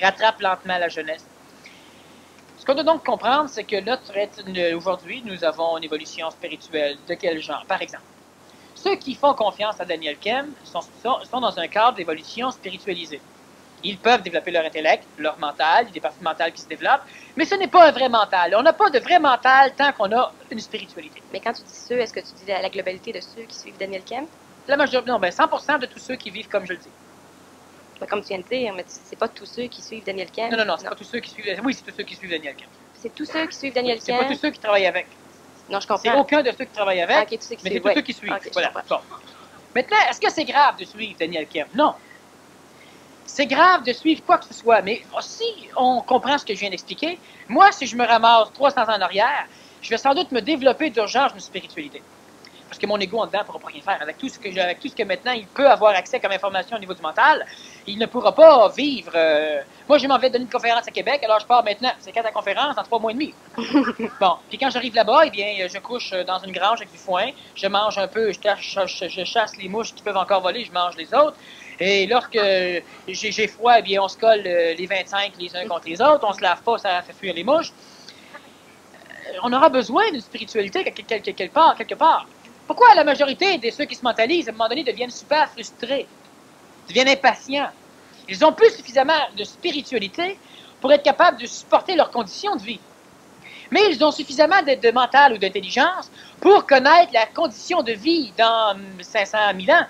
rattrape lentement la jeunesse. Ce qu'on doit donc comprendre, c'est que aujourd'hui, nous avons une évolution spirituelle. De quel genre? Par exemple, ceux qui font confiance à Daniel Kem sont dans un cadre d'évolution spiritualisée. Ils peuvent développer leur intellect, leur mental, il y a des parties mentales qui se développent, mais ce n'est pas un vrai mental. On n'a pas de vrai mental tant qu'on a une spiritualité. Mais quand tu dis ceux, est-ce que tu dis la globalité de ceux qui suivent Daniel Kem? La majorité, non, 100% de tous ceux qui vivent comme je le dis. Mais comme tu viens de dire, mais c'est pas tous ceux qui suivent Daniel Kem. Non, c'est pas tous ceux qui suivent. Oui, c'est tous ceux qui suivent Daniel Kem. C'est tous ceux qui suivent Daniel Kem. C'est pas tous ceux qui travaillent avec. Non, je comprends. C'est aucun de ceux qui travaillent avec, mais c'est tous ceux qui suivent. Okay, voilà. Bon. Maintenant, est-ce que c'est grave de suivre Daniel Kem? Non. C'est grave de suivre quoi que ce soit, mais si on comprend ce que je viens d'expliquer, moi, si je me ramasse 300 ans en arrière, je vais sans doute me développer d'urgence une spiritualité. Parce que mon ego en dedans ne pourra pas rien faire. Avec tout ce que maintenant il peut avoir accès comme information au niveau du mental, il ne pourra pas vivre. Moi, je m'en vais donner une conférence à Québec, alors je pars maintenant. C'est quand la conférence? Dans 3 mois et demi. Bon, puis quand j'arrive là-bas, eh bien, je couche dans une grange avec du foin, je mange un peu, je chasse les mouches qui peuvent encore voler, je mange les autres. Et lorsque j'ai froid, eh bien, on se colle les 25 les uns contre les autres, on se lave pas, ça fait fuir les mouches. On aura besoin d'une spiritualité quelque part. Pourquoi la majorité de ceux qui se mentalisent, à un moment donné, deviennent super frustrés, deviennent impatients? Ils ont plus suffisamment de spiritualité pour être capables de supporter leurs conditions de vie. Mais ils ont suffisamment de mental ou d'intelligence pour connaître la condition de vie dans 500 000 ans.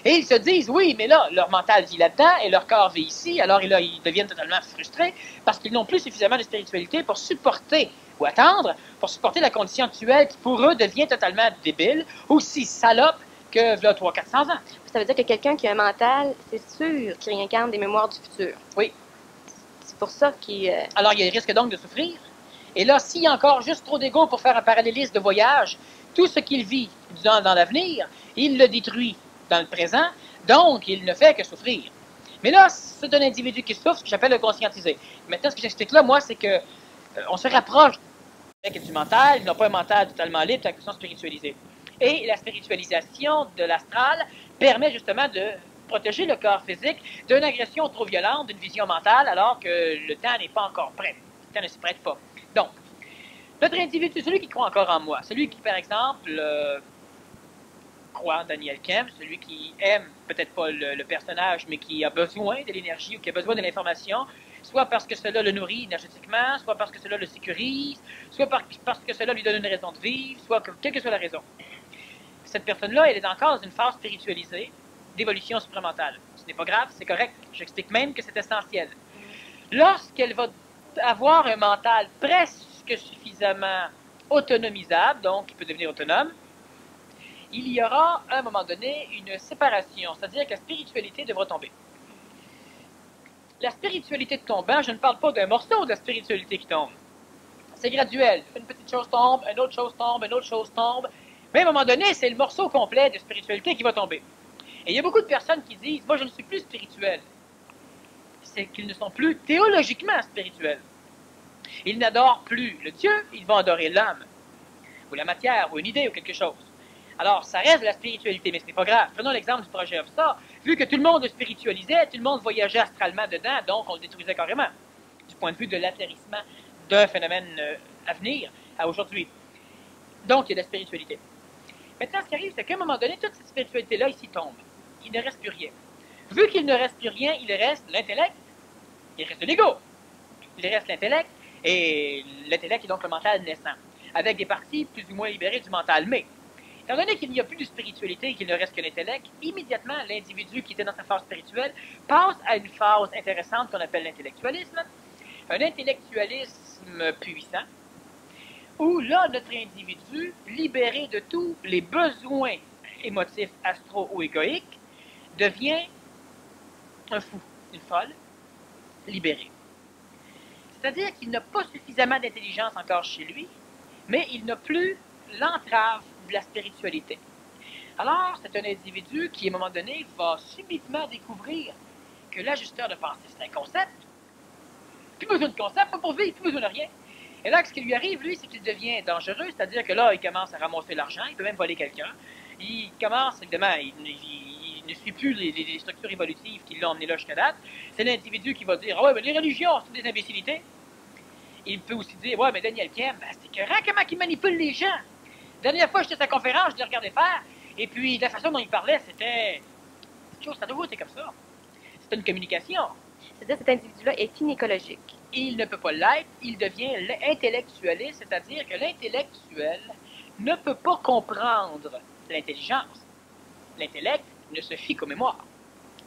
Et ils se disent, oui, mais là, leur mental vit là-dedans et leur corps vit ici, alors là, ils deviennent totalement frustrés parce qu'ils n'ont plus suffisamment de spiritualité pour supporter ou attendre, pour supporter la condition actuelle qui, pour eux, devient totalement débile, aussi salope que, là, 300-400 ans. Ça veut dire que quelqu'un qui a un mental, c'est sûr qu'il incarne des mémoires du futur. Oui. C'est pour ça qu'il... Alors, il risque donc de souffrir. Et là, s'il y a encore juste trop d'ego pour faire un parallélisme de voyage, tout ce qu'il vit dans l'avenir, il le détruit dans le présent, donc il ne fait que souffrir. Mais là, c'est un individu qui souffre, ce que j'appelle le conscientisé. Maintenant, ce que j'explique là, moi, c'est que on se rapproche du mental, ils n'ont pas un mental totalement libre, c'est une question spiritualisée. Et la spiritualisation de l'astral permet justement de protéger le corps physique d'une agression trop violente, d'une vision mentale, alors que le temps n'est pas encore prêt. Le temps ne se prête pas. Donc, Notre individu, celui qui croit encore en moi, celui qui, par exemple, croit en Daniel Kemp, celui qui aime peut-être pas le personnage, mais qui a besoin de l'énergie ou qui a besoin de l'information, soit parce que cela le nourrit énergétiquement, soit parce que cela le sécurise, soit parce que cela lui donne une raison de vivre, soit quelle que soit la raison. Cette personne-là, elle est encore dans une phase spiritualisée d'évolution supramentale. Ce n'est pas grave, c'est correct. J'explique même que c'est essentiel. Lorsqu'elle va avoir un mental presque suffisamment autonomisable, donc qui peut devenir autonome, il y aura à un moment donné une séparation, c'est-à-dire que la spiritualité devra tomber. La spiritualité tombant, je ne parle pas d'un morceau de la spiritualité qui tombe. C'est graduel. Une petite chose tombe, une autre chose tombe, une autre chose tombe. Mais à un moment donné, c'est le morceau complet de spiritualité qui va tomber. Et il y a beaucoup de personnes qui disent « Moi, je ne suis plus spirituel ». C'est qu'ils ne sont plus théologiquement spirituels. Ils n'adorent plus le Dieu, ils vont adorer l'âme, ou la matière, ou une idée, ou quelque chose. Alors, ça reste de la spiritualité, mais ce n'est pas grave. Prenons l'exemple du projet OFSA. Vu que tout le monde le spiritualisait, tout le monde voyageait astralement dedans, donc on le détruisait carrément, du point de vue de l'atterrissement d'un phénomène à venir à aujourd'hui. Donc, il y a de la spiritualité. Maintenant, ce qui arrive, c'est qu'à un moment donné, toute cette spiritualité-là, ici, tombe. Il ne reste plus rien. Vu qu'il ne reste plus rien, il reste l'intellect, il reste l'ego. Il reste l'intellect, et l'intellect est donc le mental naissant, avec des parties plus ou moins libérées du mental. Mais, étant donné qu'il n'y a plus de spiritualité et qu'il ne reste que l'intellect, immédiatement, l'individu qui était dans sa phase spirituelle passe à une phase intéressante qu'on appelle l'intellectualisme, un intellectualisme puissant, où là, notre individu, libéré de tous les besoins émotifs, astro ou égoïques, devient un fou, une folle, libéré. C'est-à-dire qu'il n'a pas suffisamment d'intelligence encore chez lui, mais il n'a plus l'entrave de la spiritualité. Alors, c'est un individu qui, à un moment donné, va subitement découvrir que l'ajusteur de pensée, c'est un concept. Plus besoin de concept, pas pour vivre, plus besoin de rien. Et là, ce qui lui arrive, lui, c'est qu'il devient dangereux, c'est-à-dire que là, il commence à ramasser l'argent, il peut même voler quelqu'un. Il commence, évidemment, il ne suit plus les structures évolutives qui l'ont emmené là jusqu'à date. C'est l'individu qui va dire « Ah ouais, mais les religions, c'est des imbécilités. » Il peut aussi dire « Ouais, mais Daniel Kemp, c'est écœurant comment il manipule les gens. La dernière fois, j'étais à sa conférence, je l'ai regardé faire, et puis la façon dont il parlait, c'était... Ça doit être comme ça. C'est une communication. » C'est-à-dire que cet individu-là est inécologique. Il ne peut pas l'être, il devient intellectualiste, c'est-à-dire que l'intellectuel ne peut pas comprendre l'intelligence. L'intellect ne se fie qu'aux mémoires.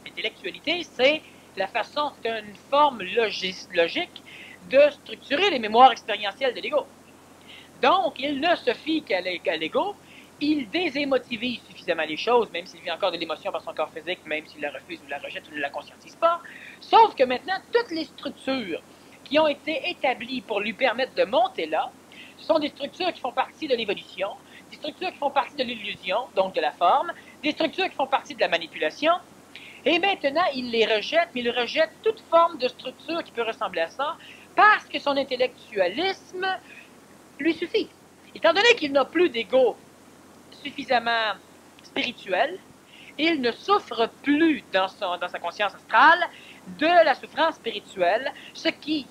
L'intellectualité, c'est la façon, c'est une forme logique de structurer les mémoires expérientielles de l'ego. Donc, il ne se fie qu'à l'ego, il désémotivise suffisamment les choses, même s'il vit encore de l'émotion par son corps physique, même s'il la refuse ou la rejette ou ne la conscientise pas. Sauf que maintenant, toutes les structures qui ont été établies pour lui permettre de monter là, ce sont des structures qui font partie de l'évolution, des structures qui font partie de l'illusion, donc de la forme, des structures qui font partie de la manipulation. Et maintenant, il les rejette, mais il rejette toute forme de structure qui peut ressembler à ça, parce que son intellectualisme lui suffit. Étant donné qu'il n'a plus d'ego suffisamment spirituel, il ne souffre plus dans sa conscience astrale de la souffrance spirituelle, ce qui,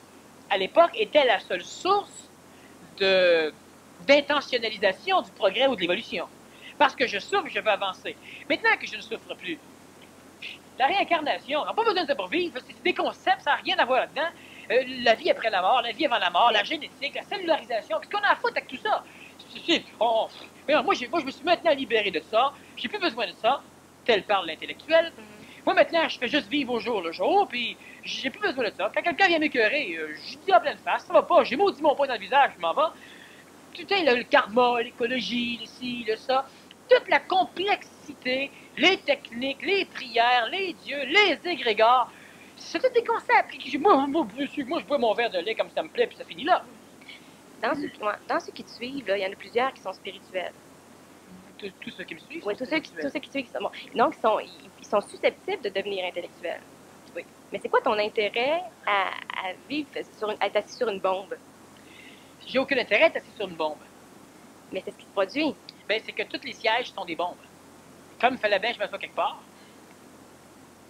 à l'époque, était la seule source d'intentionnalisation du progrès ou de l'évolution. Parce que je souffre, je veux avancer. Maintenant que je ne souffre plus, la réincarnation, on n'a pas besoin de ça pour vivre, c'est des concepts, ça n'a rien à voir là-dedans. La vie après la mort, la vie avant la mort, la génétique, la cellularisation, qu'est-ce qu'on a à foutre avec tout ça? Moi, je me suis maintenant libéré de ça, j'ai plus besoin de ça, tel parle l'intellectuel. Moi, maintenant, je fais juste vivre au jour le jour, puis j'ai plus besoin de ça. Quand quelqu'un vient m'écœurer, je dis en pleine face, ça va pas, j'ai maudit mon poing dans le visage, je m'en vais. Putain, le karma, l'écologie, le ci, le ça, toute la complexité, les techniques, les prières, les dieux, les égrégores, c'est tous des concepts. Moi, je bois mon verre de lait comme ça me plaît, puis ça finit là. Dans ceux qui te suivent, là, il y en a plusieurs qui sont spirituels. Tous ceux qui me suivent. Oui, tous ceux qui suivent. Bon. Donc, ils sont susceptibles de devenir intellectuels. Oui. Mais c'est quoi ton intérêt à vivre, à être assis sur une bombe? J'ai aucun intérêt à être assis sur une bombe. Mais c'est ce qui se produit. Ben, c'est que tous les sièges sont des bombes. Comme il fallait bien que je me sois quelque part.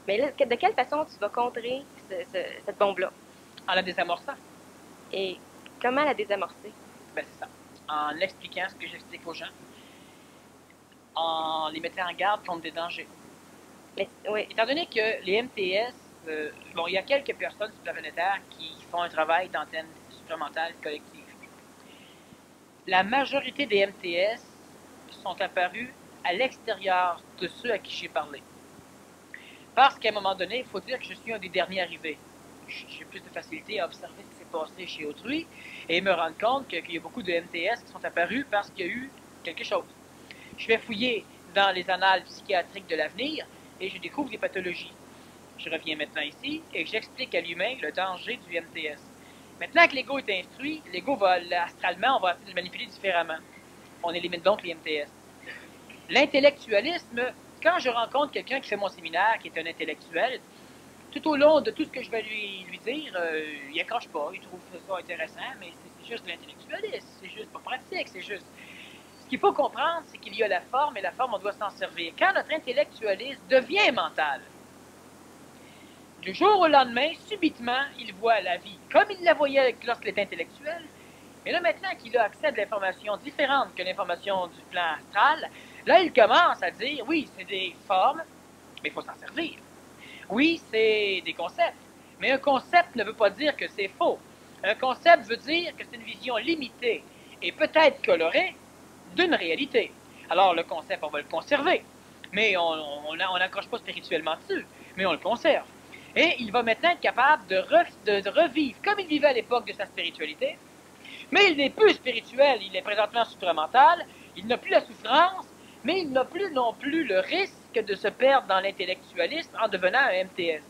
Mais là, de quelle façon tu vas contrer cette bombe-là? En la désamorçant. Et comment la désamorcer? Ben, c'est ça. En expliquant ce que j'explique aux gens, en les mettant en garde contre des dangers. Mais, oui. Étant donné que les MTS, bon, il y a quelques personnes sur la planète Terre qui font un travail d'antenne supramentale collective. La majorité des MTS sont apparus à l'extérieur de ceux à qui j'ai parlé. Parce qu'à un moment donné, il faut dire que je suis un des derniers arrivés. J'ai plus de facilité à observer ce qui s'est passé chez autrui et me rendre compte qu'il y a beaucoup de MTS qui sont apparus parce qu'il y a eu quelque chose. Je vais fouiller dans les annales psychiatriques de l'avenir et je découvre des pathologies. Je reviens maintenant ici et j'explique à l'humain le danger du MTS. Maintenant que l'ego est instruit, l'ego va, astralement, on va le manipuler différemment. On élimine donc les MTS. L'intellectualisme, quand je rencontre quelqu'un qui fait mon séminaire, qui est un intellectuel, tout au long de tout ce que je vais lui dire, il accroche pas, il trouve ça intéressant, mais c'est juste de l'intellectualisme, c'est juste pas pratique, c'est juste... Ce qu'il faut comprendre, c'est qu'il y a la forme, et la forme, on doit s'en servir. Quand notre intellectualisme devient mental, du jour au lendemain, subitement, il voit la vie comme il la voyait lorsqu'il était intellectuel, mais là, maintenant qu'il a accès à de l'information différente que l'information du plan astral, là, il commence à dire, oui, c'est des formes, mais il faut s'en servir. Oui, c'est des concepts, mais un concept ne veut pas dire que c'est faux. Un concept veut dire que c'est une vision limitée et peut-être colorée d'une réalité. Alors, le concept, on va le conserver, mais on n'accroche pas spirituellement dessus, mais on le conserve. Et il va maintenant être capable de revivre comme il vivait à l'époque de sa spiritualité, mais il n'est plus spirituel, il est présentement supramental, il n'a plus la souffrance, mais il n'a plus non plus le risque de se perdre dans l'intellectualisme en devenant un MTS.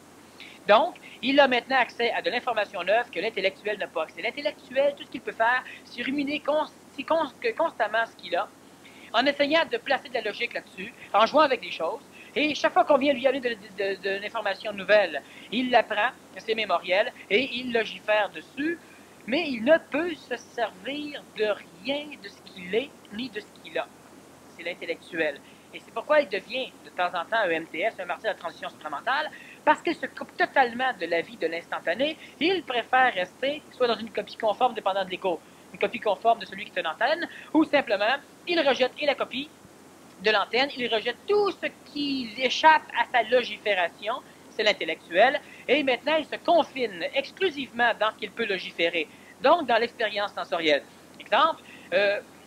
Donc, il a maintenant accès à de l'information neuve que l'intellectuel n'a pas accès. L'intellectuel, tout ce qu'il peut faire, c'est ruminer constamment ce qu'il a, en essayant de placer de la logique là-dessus, en jouant avec des choses. Et chaque fois qu'on vient lui amener de l'information nouvelle, il l'apprend, c'est mémoriel, et il logifère dessus, mais il ne peut se servir de rien de ce qu'il est, ni de ce qu'il a. C'est l'intellectuel. Et c'est pourquoi il devient de temps en temps un MTS, un martyr de la transition supramentale, parce qu'il se coupe totalement de la vie de l'instantané. Il préfère rester soit dans une copie conforme dépendant de l'ego, une copie conforme de celui qui est une antenne, ou simplement, il rejette et la copie de l'antenne, il rejette tout ce qui échappe à sa logifération, c'est l'intellectuel, et maintenant il se confine exclusivement dans ce qu'il peut logiférer, donc dans l'expérience sensorielle. Exemple,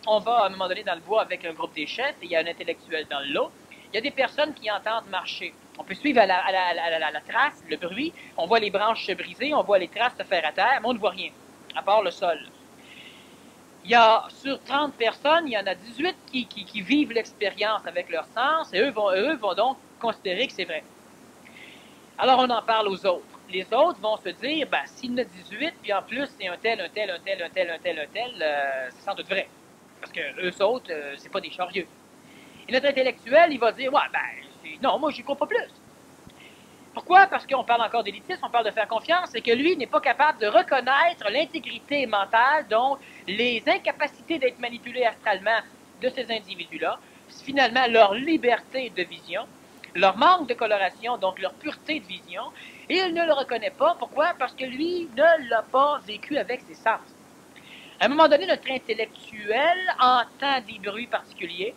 on va à un moment donné dans le bois avec un groupe d'échecs, et il y a un intellectuel dans le lot, il y a des personnes qui entendent marcher. On peut suivre à la trace, le bruit, on voit les branches se briser, on voit les traces se faire à terre, mais on ne voit rien, à part le sol. Il y a, sur 30 personnes, il y en a 18 qui vivent l'expérience avec leur sens, et eux vont donc considérer que c'est vrai. Alors, on en parle aux autres. Les autres vont se dire, ben, s'il y en a 18, puis en plus, c'est un tel, c'est sans doute vrai. Parce que eux autres, c'est pas des charrieux. Et notre intellectuel, il va dire, ouais, ben, non, moi, j'y crois pas plus. Pourquoi? Parce qu'on parle encore d'élitisme, on parle de faire confiance, et que lui n'est pas capable de reconnaître l'intégrité mentale, donc les incapacités d'être manipulés astralement de ces individus-là, finalement leur liberté de vision, leur manque de coloration, donc leur pureté de vision, et il ne le reconnaît pas. Pourquoi? Parce que lui ne l'a pas vécu avec ses sens. À un moment donné, notre intellectuel entend des bruits particuliers,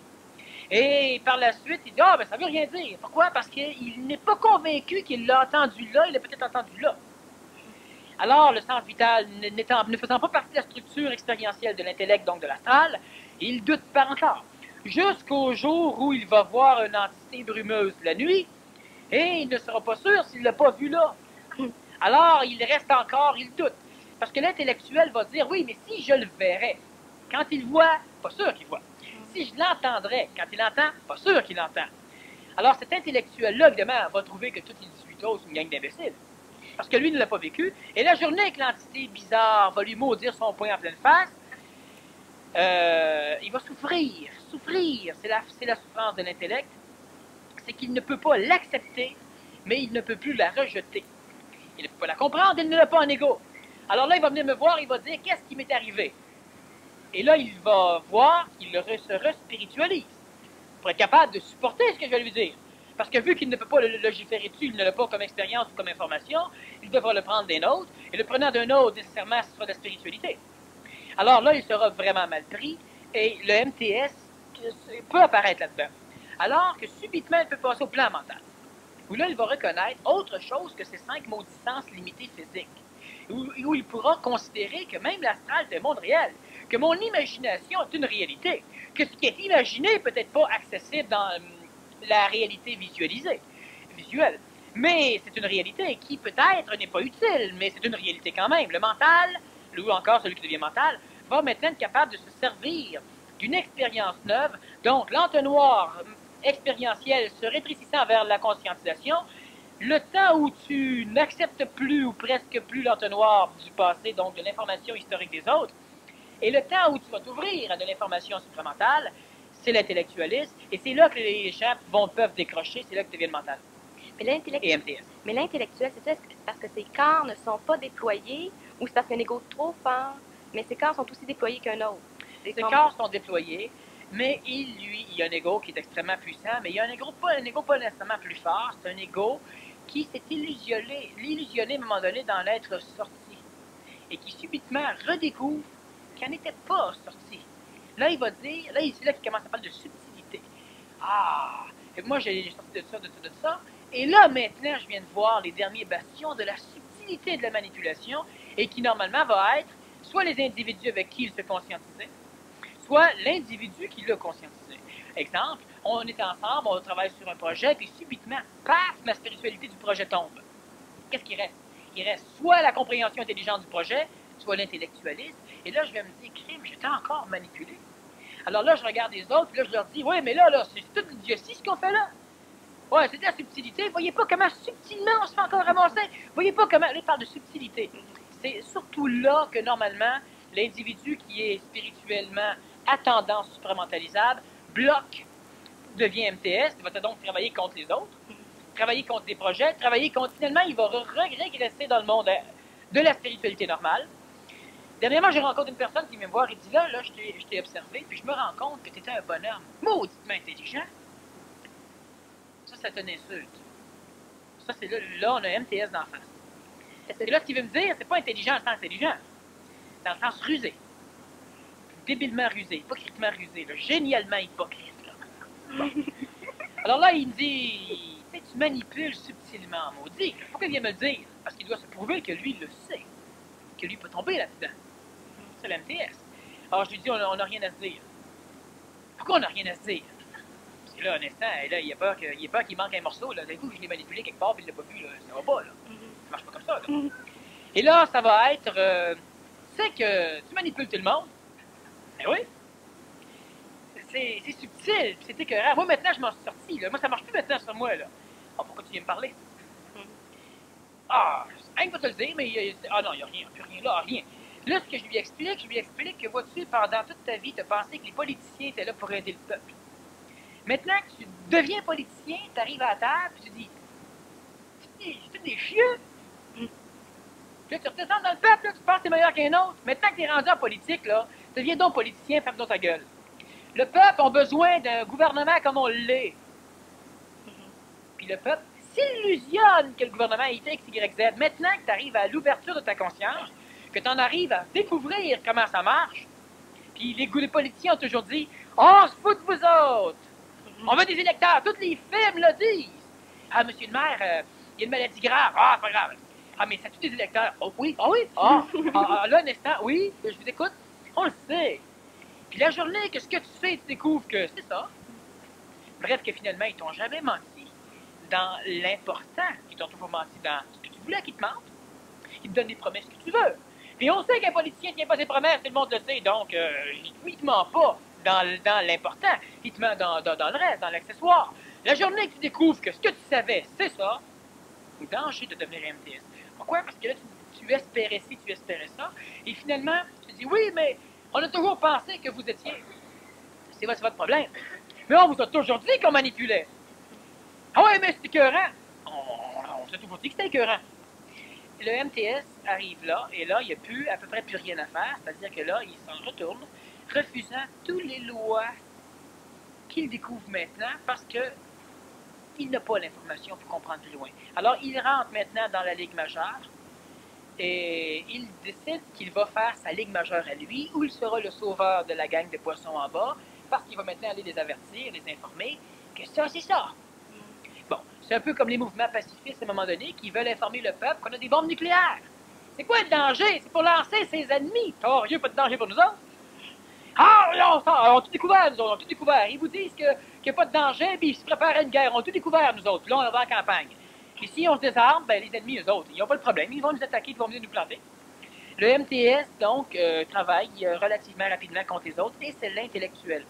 et par la suite, il dit « Ah, ben ça veut rien dire. » Pourquoi? Parce qu'il n'est pas convaincu qu'il l'a entendu là, il l'a peut-être entendu là. Alors, le sens vital, ne faisant pas partie de la structure expérientielle de l'intellect, donc de l'astral, il doute par encore. Jusqu'au jour où il va voir une entité brumeuse la nuit, et il ne sera pas sûr s'il ne l'a pas vu là. Alors, il reste encore, il doute. Parce que l'intellectuel va dire « Oui, mais si je le verrais, quand il voit, pas sûr qu'il voit. Si je l'entendrais, quand il entend, pas sûr qu'il entend. » Alors, cet intellectuel-là, évidemment, va trouver que toutes les 18 autres sont une gang d'imbéciles. Parce que lui ne l'a pas vécu. Et la journée que l'entité bizarre va lui maudire son poing en pleine face, il va souffrir. Souffrir, c'est la souffrance de l'intellect. C'est qu'il ne peut pas l'accepter, mais il ne peut plus la rejeter. Il ne peut pas la comprendre, il ne l'a pas en égo. Alors là, il va venir me voir, il va dire « Qu'est-ce qui m'est arrivé? » Et là, il va voir qu'il se respiritualise pour être capable de supporter ce que je vais lui dire. Parce que vu qu'il ne peut pas le logiférer dessus, il ne l'a pas comme expérience ou comme information, il devra le prendre d'un autre, et le prenant d'un autre, nécessairement, ce sera de la spiritualité. Alors là, il sera vraiment mal pris et le MTS peut apparaître là-dedans. Alors que subitement, il peut passer au plan mental, où là, il va reconnaître autre chose que ces 5 maudisances limitées physiques, où il pourra considérer que même l'astral est un monde réel, que mon imagination est une réalité, que ce qui est imaginé n'est peut-être pas accessible dans la réalité visuelle. Mais c'est une réalité qui peut-être n'est pas utile, mais c'est une réalité quand même. Le mental, ou encore celui qui devient mental, va maintenant être capable de se servir d'une expérience neuve. Donc l'entonnoir expérientiel se rétrécissant vers la conscientisation, le temps où tu n'acceptes plus ou presque plus l'entonnoir du passé, donc de l'information historique des autres, et le temps où tu vas t'ouvrir à de l'information supramentale, c'est l'intellectualisme, et c'est là que les gens peuvent décrocher, c'est là que tu deviens mental. Et MTS. Mais l'intellectuel, c'est ça, c'est parce que ses corps ne sont pas déployés ou c'est parce qu'un ego trop fort, mais ses corps sont aussi déployés qu'un autre. Ses corps sont déployés, mais il a un ego qui est extrêmement puissant, mais il y a un ego pas nécessairement plus fort, c'est un ego qui s'est illusionné à un moment donné dans l'être sorti, et qui subitement redécouvre qu'il n'était pas sorti. Là, il va dire, c'est là qu'il commence à parler de subtilité. Ah, et moi j'ai sorti de ça, et là maintenant je viens de voir les derniers bastions de la subtilité de la manipulation, et qui normalement va être soit les individus avec qui il se conscientisait, soit l'individu qui l'a conscientisé. Exemple, on est ensemble, on travaille sur un projet, puis subitement, paf, ma spiritualité du projet tombe. Qu'est-ce qui reste? Il reste soit la compréhension intelligente du projet, soit l'intellectualisme, et là, je vais me dire, crime, j'étais encore manipulé. Alors là, je regarde les autres, puis là, je leur dis, oui, mais là, c'est toute l'idiotie ce qu'on fait là. Ouais, c'est de la subtilité. Voyez pas comment subtilement on se fait encore ramasser. Voyez pas comment. Là, il parle de subtilité. C'est surtout là que, normalement, l'individu qui est spirituellement à tendance supramentalisable bloque, devient MTS, il va donc travailler contre les autres, travailler contre des projets, travailler contre. Finalement, il va régresser dans le monde de la spiritualité normale. Dernièrement, j'ai rencontré une personne qui vient me voir et dit là, je t'ai observé, puis je me rends compte que tu étais un bonhomme mauditement intelligent. Ça, c'est une insulte. Ça, c'est là, on a un MTS d'en face. Et là, ce qu'il veut me dire, c'est pas intelligent dans le sens intelligent, dans le sens rusé. Débilement rusé, hypocritement rusé, là, génialement hypocrite. Là. Bon. Alors là, il me dit, tu manipules subtilement, maudit. Pourquoi il vient me le dire? Parce qu'il doit se prouver que lui, il le sait. Que lui peut tomber là-dedans. C'est l'MTS. Alors, je lui dis, on n'a rien à se dire. Pourquoi on n'a rien à se dire? Parce que là, un instant, là, il a peur qu'il manque un morceau. Là. D'un coup, je l'ai manipulé quelque part, puis il ne l'a pas vu. Là. Ça va pas, là. Ça marche pas comme ça, là. Et là, ça va être, c'est que tu manipules tout le monde. Ben oui. C'est subtil, c'est écœurant. Moi, maintenant, je m'en suis sorti. Là. Moi, ça marche plus maintenant sur moi, là. Ah, pourquoi tu viens me parler? Ah, rien que pas te le dire, mais... Ah non, il n'y a rien, plus rien là, rien. Là, ce que je lui explique que, vois-tu, pendant toute ta vie, tu as pensé que les politiciens étaient là pour aider le peuple. Maintenant que tu deviens politicien, tu arrives à la table, puis tu dis, c'est des chieux. Puis là, tu représentes dans le peuple, là, tu penses que t'es meilleur qu'un autre. Maintenant que tu es rendu en politique, là, deviens donc politicien, ferme donc ta gueule. Le peuple a besoin d'un gouvernement comme on l'est. Puis le peuple s'illusionne que le gouvernement est X, Y, Z. Maintenant que tu arrives à l'ouverture de ta conscience, que tu en arrives à découvrir comment ça marche, puis les politiciens ont toujours dit « On se fout de vous autres! On veut des électeurs! » Tous les films le disent. « Ah, monsieur le maire, il y a une maladie grave. Ah, pas grave. Ah, mais ça tue des électeurs. Oh oui, ah oui. Ah, là, un instant, oui, je vous écoute. On le sait. Puis la journée que ce que tu sais, tu découvres que c'est ça. Bref, que finalement, ils t'ont jamais menti dans l'important. Ils t'ont toujours menti dans ce que tu voulais qu'ils te mentent. Ils te donnent des promesses que tu veux. Puis on sait qu'un politicien ne tient pas ses promesses, tout le monde le sait. Donc, il ne te ment pas dans l'important. Il te ment dans le reste, dans l'accessoire. La journée que tu découvres que ce que tu savais, c'est ça, c'est danger de devenir MTS. Pourquoi? Parce que là, tu espérais ci, tu espérais ça. Et finalement, tu dis, oui, mais on a toujours pensé que vous étiez... C'est votre problème. Mais on vous a toujours dit qu'on manipulait. Ah ouais, mais c'est écœurant. On s'est toujours dit que c'était écœurant. Le MTS arrive là, et là, il n'y a plus, à peu près plus rien à faire. C'est-à-dire que là, il s'en retourne, refusant toutes les lois qu'il découvre maintenant, parce que il n'a pas l'information pour comprendre plus loin. Alors, il rentre maintenant dans la Ligue majeure, Et il décide qu'il va faire sa ligue majeure à lui, où il sera le sauveur de la gang de poissons en bas, parce qu'il va maintenant aller les avertir, les informer que ça, c'est ça. Bon, c'est un peu comme les mouvements pacifistes à un moment donné qui veulent informer le peuple qu'on a des bombes nucléaires. C'est quoi le danger? C'est pour lancer ses ennemis. Oh, il n'y a pas de danger pour nous autres. Ah, on a tout découvert, nous autres, on a tout découvert. Ils vous disent qu'il n'y a pas de danger, puis ils se préparent à une guerre. On a tout découvert, nous autres. Là, on va en campagne. Et si on se désarme, ben, les ennemis, eux autres, ils n'ont pas de problème. Ils vont nous attaquer, ils vont venir nous planter. Le MTS, donc, travaille relativement rapidement contre les autres, et c'est l'intellectuel.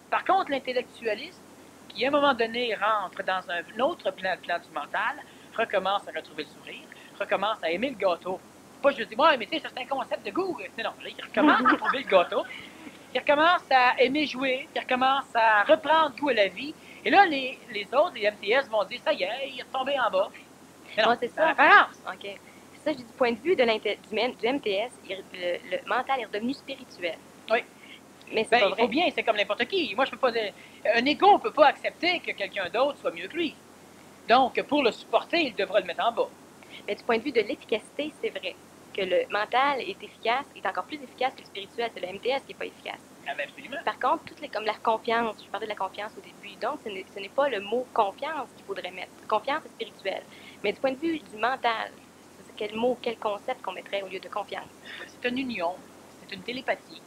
Par contre, l'intellectualiste, qui à un moment donné rentre dans un autre plan du mental, recommence à retrouver le sourire, recommence à aimer le gâteau. Pas juste dire, ouais, mais tu sais, ça c'est un concept de goût. Non, là, il recommence à trouver le gâteau. Il recommence à aimer jouer, il recommence à reprendre goût à la vie. Et là, les autres, les MTS, vont dire, ça y est, il est retombé en bas. Mais non, c'est ça. Référence. OK. Ça, je dis du point de vue de du MTS, le mental est redevenu spirituel. Oui. Mais c'est pas il vrai. faut bien, c'est comme n'importe qui. Moi, je peux pas dire, un égo ne peut pas accepter que quelqu'un d'autre soit mieux que lui. Donc, pour le supporter, il devra le mettre en bas. Mais du point de vue de l'efficacité, c'est vrai que le mental est efficace, est encore plus efficace que le spirituel. C'est le MTS qui n'est pas efficace. Ah ben absolument. Par contre, comme la confiance, je parlais de la confiance au début, donc ce n'est pas le mot confiance qu'il faudrait mettre. Confiance est spirituelle. Mais du point de vue du mental, c'est quel mot, quel concept qu'on mettrait au lieu de confiance? C'est une union, c'est une télépathie.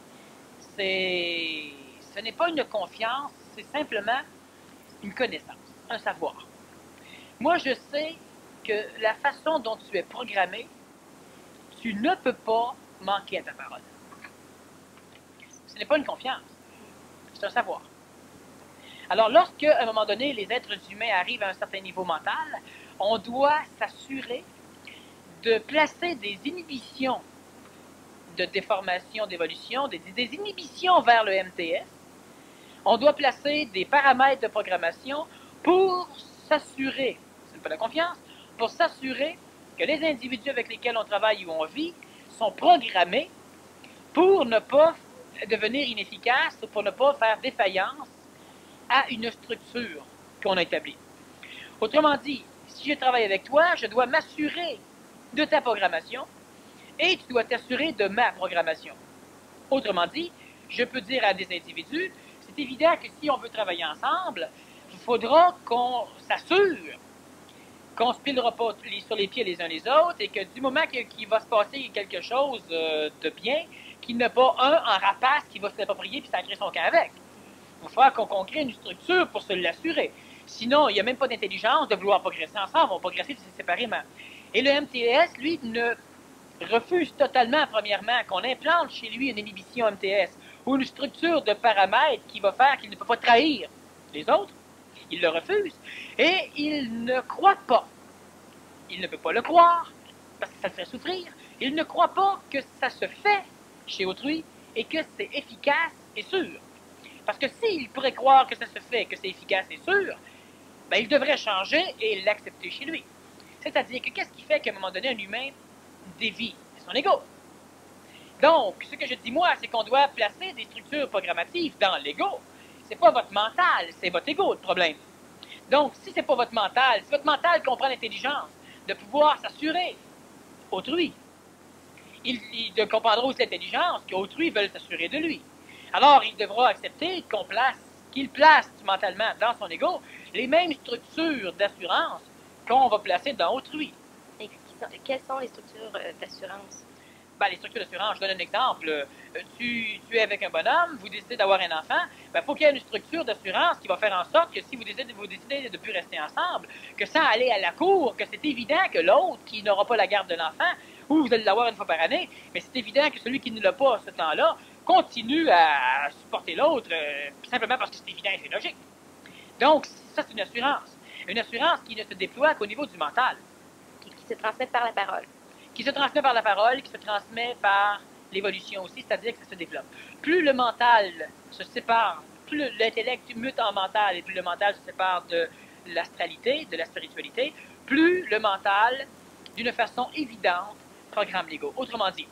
Ce n'est pas une confiance, c'est simplement une connaissance, un savoir. Moi, je sais que la façon dont tu es programmé, tu ne peux pas manquer à ta parole. Ce n'est pas une confiance, c'est un savoir. Alors, lorsque, à un moment donné, les êtres humains arrivent à un certain niveau mental, on doit s'assurer de placer des inhibitions de déformation, d'évolution, des inhibitions vers le MTS. On doit placer des paramètres de programmation pour s'assurer, ce n'est pas la confiance, pour s'assurer que les individus avec lesquels on travaille ou on vit sont programmés pour ne pas devenir inefficaces, pour ne pas faire défaillance à une structure qu'on a établie. Autrement dit, si je travaille avec toi, je dois m'assurer de ta programmation et tu dois t'assurer de ma programmation. Autrement dit, je peux dire à des individus, c'est évident que si on veut travailler ensemble, il faudra qu'on s'assure qu'on ne se pilera pas sur les pieds les uns les autres et que du moment qu'il va se passer quelque chose de bien, qu'il n'y a pas un en rapace qui va se l'approprier puis sacrer son camp avec. Il va falloir qu'on crée une structure pour se l'assurer. Sinon, il n'y a même pas d'intelligence de vouloir progresser ensemble, on va progresser séparément. Et le MTS, lui, ne refuse totalement, premièrement, qu'on implante chez lui une inhibition MTS ou une structure de paramètres qui va faire qu'il ne peut pas trahir les autres. Il le refuse et il ne croit pas. Il ne peut pas le croire parce que ça le fait souffrir. Il ne croit pas que ça se fait chez autrui et que c'est efficace et sûr. Parce que s'il pourrait croire que ça se fait, que c'est efficace et sûr, ben, il devrait changer et l'accepter chez lui. C'est-à-dire que qu'est-ce qui fait qu'à un moment donné, un humain dévie? C'est son ego. Donc, ce que je dis moi, c'est qu'on doit placer des structures programmatives dans l'ego. C'est pas votre mental, c'est votre ego le problème. Donc, si c'est pas votre mental, si votre mental comprend l'intelligence de pouvoir s'assurer autrui, il comprendra aussi l'intelligence qu'autrui veulent s'assurer de lui. Alors, il devra accepter qu'il place mentalement dans son ego les mêmes structures d'assurance qu'on va placer dans autrui. Et quelles sont les structures d'assurance? Ben, les structures d'assurance, je donne un exemple. Tu es avec un bonhomme, vous décidez d'avoir un enfant, il faut qu'il y ait une structure d'assurance qui va faire en sorte que si vous décidez de ne plus rester ensemble, que sans aller à la cour, que c'est évident que l'autre qui n'aura pas la garde de l'enfant, ou vous allez l'avoir une fois par année, mais c'est évident que celui qui ne l'a pas ce temps-là continue à supporter l'autre, simplement parce que c'est évident et c'est logique. Donc, ça, c'est une assurance. Une assurance qui ne se déploie qu'au niveau du mental. Qui se transmet par la parole. Qui se transmet par la parole, qui se transmet par l'évolution aussi, c'est-à-dire que ça se développe. Plus le mental se sépare, plus l'intellect mute en mental et plus le mental se sépare de l'astralité, de la spiritualité, plus le mental, d'une façon évidente, programme l'ego. Autrement dit,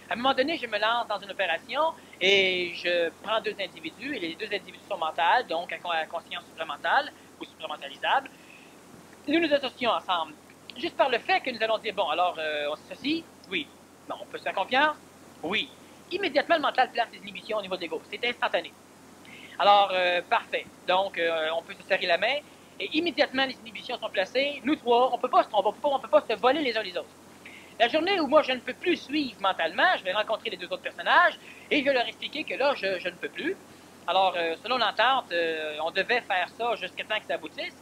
à un moment donné, je me lance dans une opération et je prends deux individus et les deux individus sont mentales, donc à conscience supramentale ou supramentalisable. Nous nous associons ensemble. juste par le fait que nous allons dire, bon, alors, on s'associe? Oui. Bon, on peut se faire confiance? Oui. Immédiatement, le mental place les inhibitions au niveau de l'ego. C'est instantané. Alors, parfait. Donc, on peut se serrer la main et immédiatement, les inhibitions sont placées. Nous trois, on peut pas se tromper, on peut pas se voler les uns les autres. La journée où moi, je ne peux plus suivre mentalement, je vais rencontrer les deux autres personnages et je vais leur expliquer que là, je ne peux plus. Alors, selon l'entente, on devait faire ça jusqu'à temps que ça aboutisse.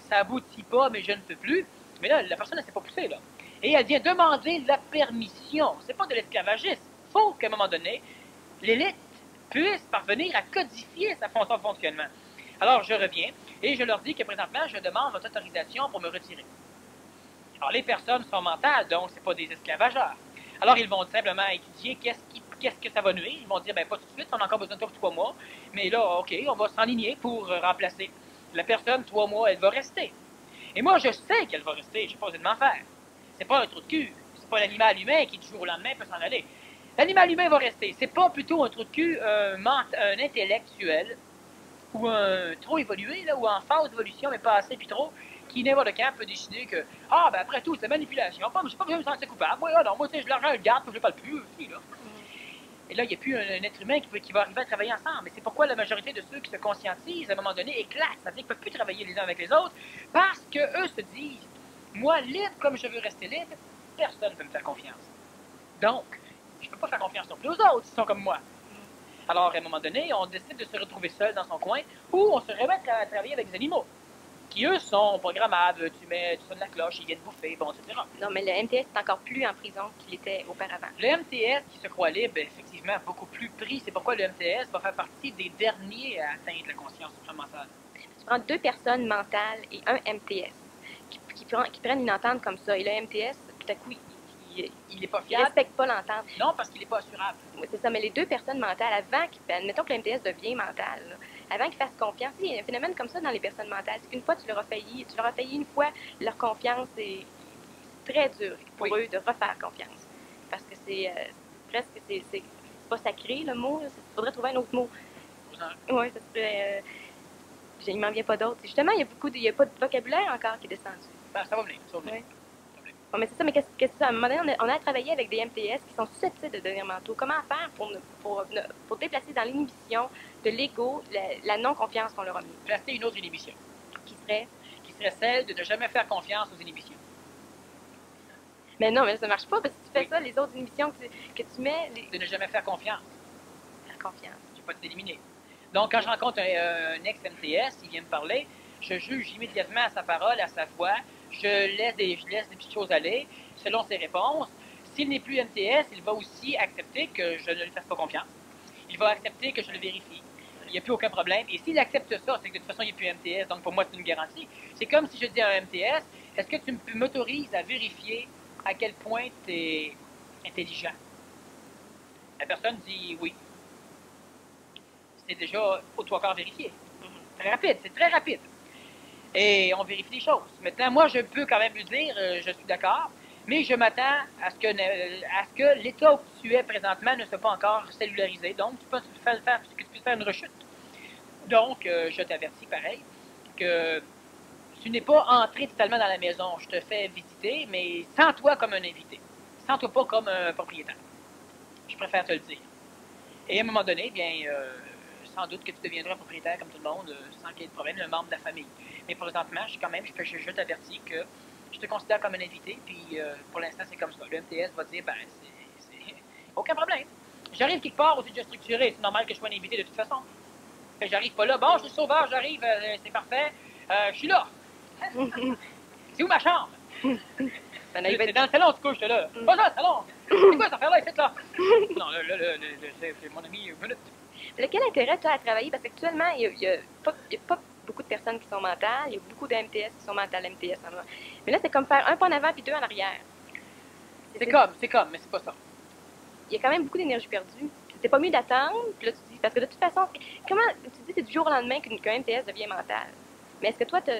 Ça aboutit pas, mais je ne peux plus. Mais là, la personne ne s'est pas poussée, là. Et elle vient demander la permission. C'est pas de l'esclavagisme. Il faut qu'à un moment donné, l'élite puisse parvenir à codifier sa fonction de fonctionnement. Alors, je reviens et je leur dis que présentement, je demande votre autorisation pour me retirer. Alors, les personnes sont mentales, donc c'est pas des esclavageurs. Alors, ils vont simplement étudier qu'est-ce que ça va nuire. Ils vont dire, ben pas tout de suite, on a encore besoin de toi pour 3 mois. Mais là, OK, on va s'enligner pour remplacer. La personne, 3 mois, elle va rester. Et moi, je sais qu'elle va rester, je n'ai pas besoin de m'en faire. C'est pas un trou de cul. C'est pas l'animal humain qui, du jour au lendemain, peut s'en aller. L'animal humain va rester. C'est pas plutôt un trou de cul, un intellectuel, ou un trop évolué, là, ou en phase d'évolution, mais pas assez, puis trop, qui n'importe quand peut décider que, ah, ben après tout, c'est manipulation. J'ai pas besoin de me sentir coupable. Moi, non, moi, tu sais, l'argent, je le garde, puis je ne parle plus. Là. Et là, il n'y a plus un être humain qui va arriver à travailler ensemble. Et c'est pourquoi la majorité de ceux qui se conscientisent, à un moment donné, éclatent. Ça veut dire qu'ils ne peuvent plus travailler les uns avec les autres, parce qu'eux se disent, moi, libre comme je veux rester libre, personne ne peut me faire confiance. Donc, je ne peux pas faire confiance non plus aux autres qui sont comme moi. Alors, à un moment donné, on décide de se retrouver seul dans son coin, ou on se remet à travailler avec des animaux, qui eux sont programmables. Tu sonnes la cloche, ils viennent bouffer, bon, etc. Non, mais le MTS est encore plus en prison qu'il était auparavant. Le MTS qui se croit libre, effectivement, beaucoup plus pris. C'est pourquoi le MTS va faire partie des derniers à atteindre la conscience supramentale. Tu prends 2 personnes mentales et un MTS qui prennent une entente comme ça. Et le MTS, tout à coup, il n'est pas il fiable. respecte pas l'entente. Non, parce qu'il n'est pas assurable. Oui, c'est ça, mais les 2 personnes mentales, admettons que le MTS devient mental, là, avant qu'ils fassent confiance, il y a un phénomène comme ça dans les personnes mentales. C'est qu'une fois tu leur as failli une fois, leur confiance est très dur pour eux de refaire confiance. Parce que c'est presque, c'est pas sacré le mot, il faudrait trouver un autre mot. Oui, ça serait. Il m'en vient pas d'autres. Justement, il y a pas de vocabulaire encore qui est descendu. Ben, ça va venir, ça va venir. Ouais. Bon, mais c'est ça, mais qu'est-ce que c'est ça? À un moment donné, on a travaillé avec des MTS qui sont susceptibles de devenir mentaux. Comment faire pour déplacer dans l'inhibition de l'ego la non-confiance qu'on leur a mis? Placer une autre inhibition. Qui serait? Qui serait celle de ne jamais faire confiance aux inhibitions. Mais non, mais ça marche pas parce que tu fais ça, les autres inhibitions que tu mets. De ne jamais faire confiance. Faire confiance. Je ne vais pas t'éliminer. Donc, quand je rencontre un ex-MTS, il vient me parler, je juge immédiatement à sa parole, à sa voix, je laisse des petites choses aller selon ses réponses. S'il n'est plus MTS, il va aussi accepter que je ne lui fasse pas confiance. Il va accepter que je le vérifie. Il n'y a plus aucun problème. Et s'il accepte ça, c'est que de toute façon, il n'y a plus MTS. Donc, pour moi, c'est une garantie. C'est comme si je dis à un MTS, est-ce que tu m'autorises à vérifier à quel point tu es intelligent? La personne dit oui. C'est déjà au 3/4 vérifié. Très rapide, c'est très rapide. Et on vérifie les choses. Maintenant, moi, je peux quand même lui dire, je suis d'accord, mais je m'attends à ce que l'état où tu es présentement ne soit pas encore cellularisé. Donc, tu puisses faire une rechute. Donc, je t'avertis, pareil, que tu n'es pas entré totalement dans la maison. Je te fais visiter, mais sens-toi comme un invité. Sens-toi pas comme un propriétaire. Je préfère te le dire. Et à un moment donné, bien, sans doute que tu deviendras propriétaire comme tout le monde, sans qu'il y ait de problème, un membre de la famille. Mais présentement, je t'avertis que je te considère comme un invité, puis pour l'instant, c'est comme ça. Le MTS va dire, ben, c'est aucun problème. J'arrive quelque part aussi déjà structuré, c'est normal que je sois un invité de toute façon. J'arrive pas là, bon, je suis sauveur, j'arrive, c'est parfait, je suis là. C'est où ma chambre? C'est dans le salon, tu couches, là. Pas ça, le salon. C'est quoi cette affaire-là, ici, là? Non, c'est mon ami, minute. Quel intérêt tu as à travailler? Parce qu'actuellement, il n'y a pas beaucoup de personnes qui sont mentales. Il y a beaucoup de MTS qui sont mentales, MTS. Mais là, c'est comme faire un pas en avant puis 2 en arrière. C'est comme, mais c'est pas ça. Il y a quand même beaucoup d'énergie perdue. C'est pas mieux d'attendre. Puis là, tu dis, parce que de toute façon, comment tu dis c'est du jour au lendemain qu'un MTS devient mental. Mais est-ce que toi, tu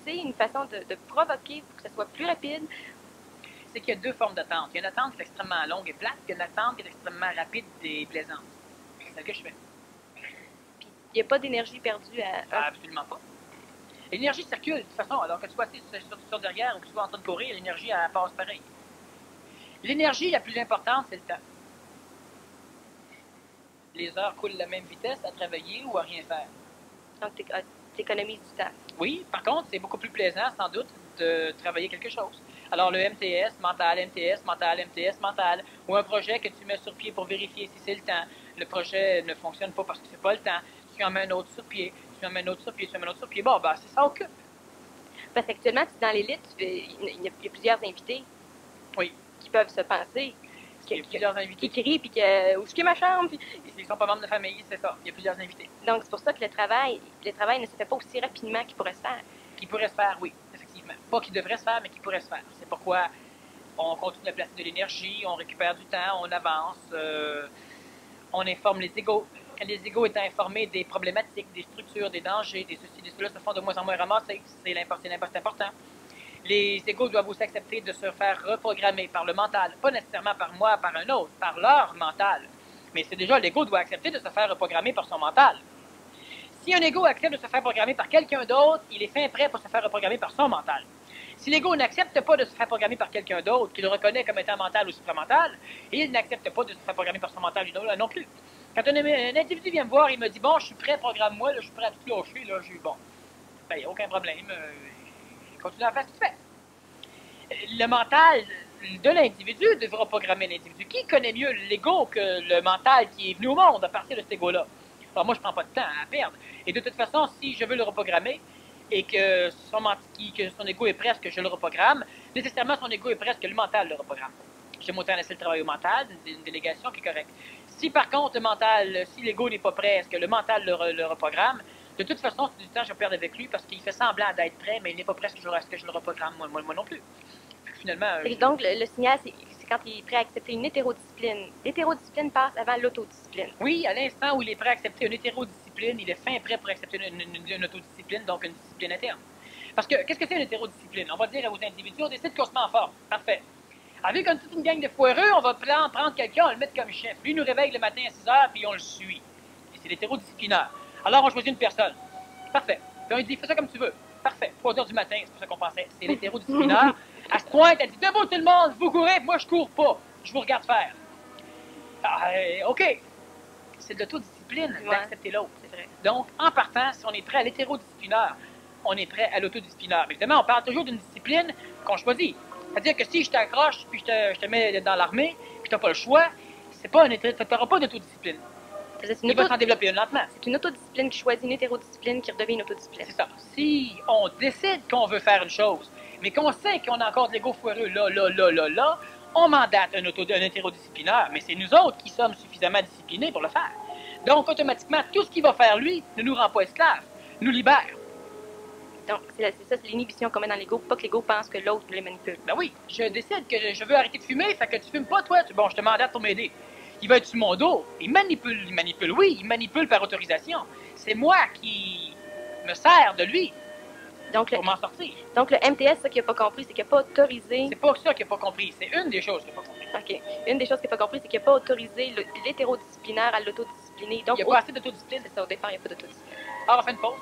sais une façon de provoquer pour que ça soit plus rapide? C'est qu'il y a 2 formes d'attente. Il y a une attente qui est extrêmement longue et plate, puis il y a une attente qui est extrêmement rapide et plaisante. C'est ce que je fais. Puis il n'y a pas d'énergie perdue à. Absolument pas. L'énergie circule, de toute façon, alors que tu sois assis sur derrière ou que tu sois en train de courir, l'énergie, elle passe pareil. L'énergie la plus importante, c'est le temps. Les heures coulent à la même vitesse à travailler ou à rien faire. Donc, tu économises du temps. Oui, par contre, c'est beaucoup plus plaisant, sans doute, de travailler quelque chose. Alors, le MTS, mental, MTS, mental, MTS, mental, ou un projet que tu mets sur pied pour vérifier si c'est le temps. Le projet ne fonctionne pas parce que c'est pas le temps. Tu en mets un autre sur pied, tu en mets un autre sur pied, tu en mets un autre sur pied. Bon, ben, c'est ça occupe. Parce qu'actuellement, dans l'élite, il y a plusieurs invités Oui. qui peuvent se penser. Il y a plusieurs invités. Qui crient, puis que, où est-ce que ma chambre? Puis... Ils sont pas membres de famille, c'est ça. Il y a plusieurs invités. Donc, c'est pour ça que le travail ne se fait pas aussi rapidement qu'il pourrait se faire. Qui pourrait se faire, oui, effectivement. Pas qui devrait se faire, mais qui pourrait se faire. C'est pourquoi on continue à placer de l'énergie, on récupère du temps, on avance, on informe les égos. Les égos étant informés des problématiques, des structures, des dangers, des ceci, des cela, se font de moins en moins ramasser. C'est important. Les égos doivent aussi accepter de se faire reprogrammer par le mental. Pas nécessairement par moi, par un autre, par leur mental. Mais c'est déjà l'ego doit accepter de se faire reprogrammer par son mental. Si un ego accepte de se faire programmer par quelqu'un d'autre, il est fin prêt pour se faire reprogrammer par son mental. Si l'ego n'accepte pas de se faire programmer par quelqu'un d'autre, qu'il reconnaît comme étant mental ou supramental, il n'accepte pas de se faire programmer par son mental non plus. Quand un individu vient me voir, il me dit « Bon, je suis prêt, programme-moi, je suis prêt à tout lâcher, là, j'ai bon. » Ben, il n'y a aucun problème. Continue à faire ce que tu fais. Le mental de l'individu devra programmer l'individu. Qui connaît mieux l'ego que le mental qui est venu au monde à partir de cet ego-là? Alors moi, je ne prends pas de temps à perdre. Et de toute façon, si je veux le reprogrammer et que son ego est prêt à ce que je le reprogramme, nécessairement, son ego est prêt à ce que le mental le reprogramme. J'aime autant laisser le travail au mental, une délégation qui est correcte. Si par contre, si l'ego n'est pas prêt à ce que le mental le reprogramme, de toute façon, c'est du temps que je vais perdre avec lui parce qu'il fait semblant d'être prêt, mais il n'est pas prêt à ce que je le reprogramme, moi non plus. Finalement, et donc, le signal, c'est quand il est prêt à accepter une hétérodiscipline. L'hétérodiscipline passe avant l'autodiscipline. Oui, à l'instant où il est prêt à accepter une hétérodiscipline, il est fin prêt pour accepter une autodiscipline, donc une discipline interne. Parce que, qu'est-ce que c'est une hétérodiscipline? On va dire aux individus, on décide qu'on se met en forme. Parfait. Avec toute une gang de foireux, on va prendre quelqu'un, on le mettre comme chef. Lui, il nous réveille le matin à 6 heures, puis on le suit. Et c'est l'hétérodisciplinaire. Alors, on choisit une personne. Parfait. Puis on lui dit, fais ça comme tu veux. Parfait. 3 heures du matin, c'est pour ça qu'on pensait. C'est l'hétérodisciplinaire. Elle se pointe, elle dit, debout tout le monde, vous courez, moi je cours pas. Je vous regarde faire. OK. C'est de l'autodiscipline d'accepter l'autre. C'est vrai. Donc, en partant, si on est prêt à l'hétérodisciplinaire, on est prêt à l'autodisciplinaire. Évidemment, on parle toujours d'une discipline qu'on choisit. C'est-à-dire que si je t'accroche, puis je te mets dans l'armée, puis tu n'as pas le choix, tu n'auras pas d'autodiscipline. Il va s'en développer une lentement. C'est une autodiscipline qui choisit une hétérodiscipline qui redevient une autodiscipline. C'est ça. Si on décide qu'on veut faire une chose, mais qu'on sait qu'on a encore de l'ego foireux là, on mandate un hétérodisciplinaire, mais c'est nous autres qui sommes suffisamment disciplinés pour le faire. Donc, automatiquement, tout ce qu'il va faire, lui, ne nous rend pas esclaves, nous libère. Donc, c'est ça, c'est l'inhibition qu'on met dans l'ego, pas que l'ego pense que l'autre le manipule. Ben oui, je décide que je veux arrêter de fumer, fait que tu fumes pas, toi. Bon, je te mandate pour m'aider. Il va être sur mon dos. Il manipule par autorisation. C'est moi qui me sers de lui pour m'en sortir. Donc, le MTS, ça qu'il n'a pas compris, c'est qu'il n'a pas autorisé... C'est pas ça qu'il n'a pas compris. C'est une des choses qu'il n'a pas compris. OK. Une des choses qu'il n'a pas compris, c'est qu'il n'a pas autorisé l'hétérodisciplinaire à l'autodiscipliner. Donc, il n'y a pas assez d'autodiscipline. C'est ça, au départ, il n'y a pas d'autodiscipline. Alors, on fait une pause.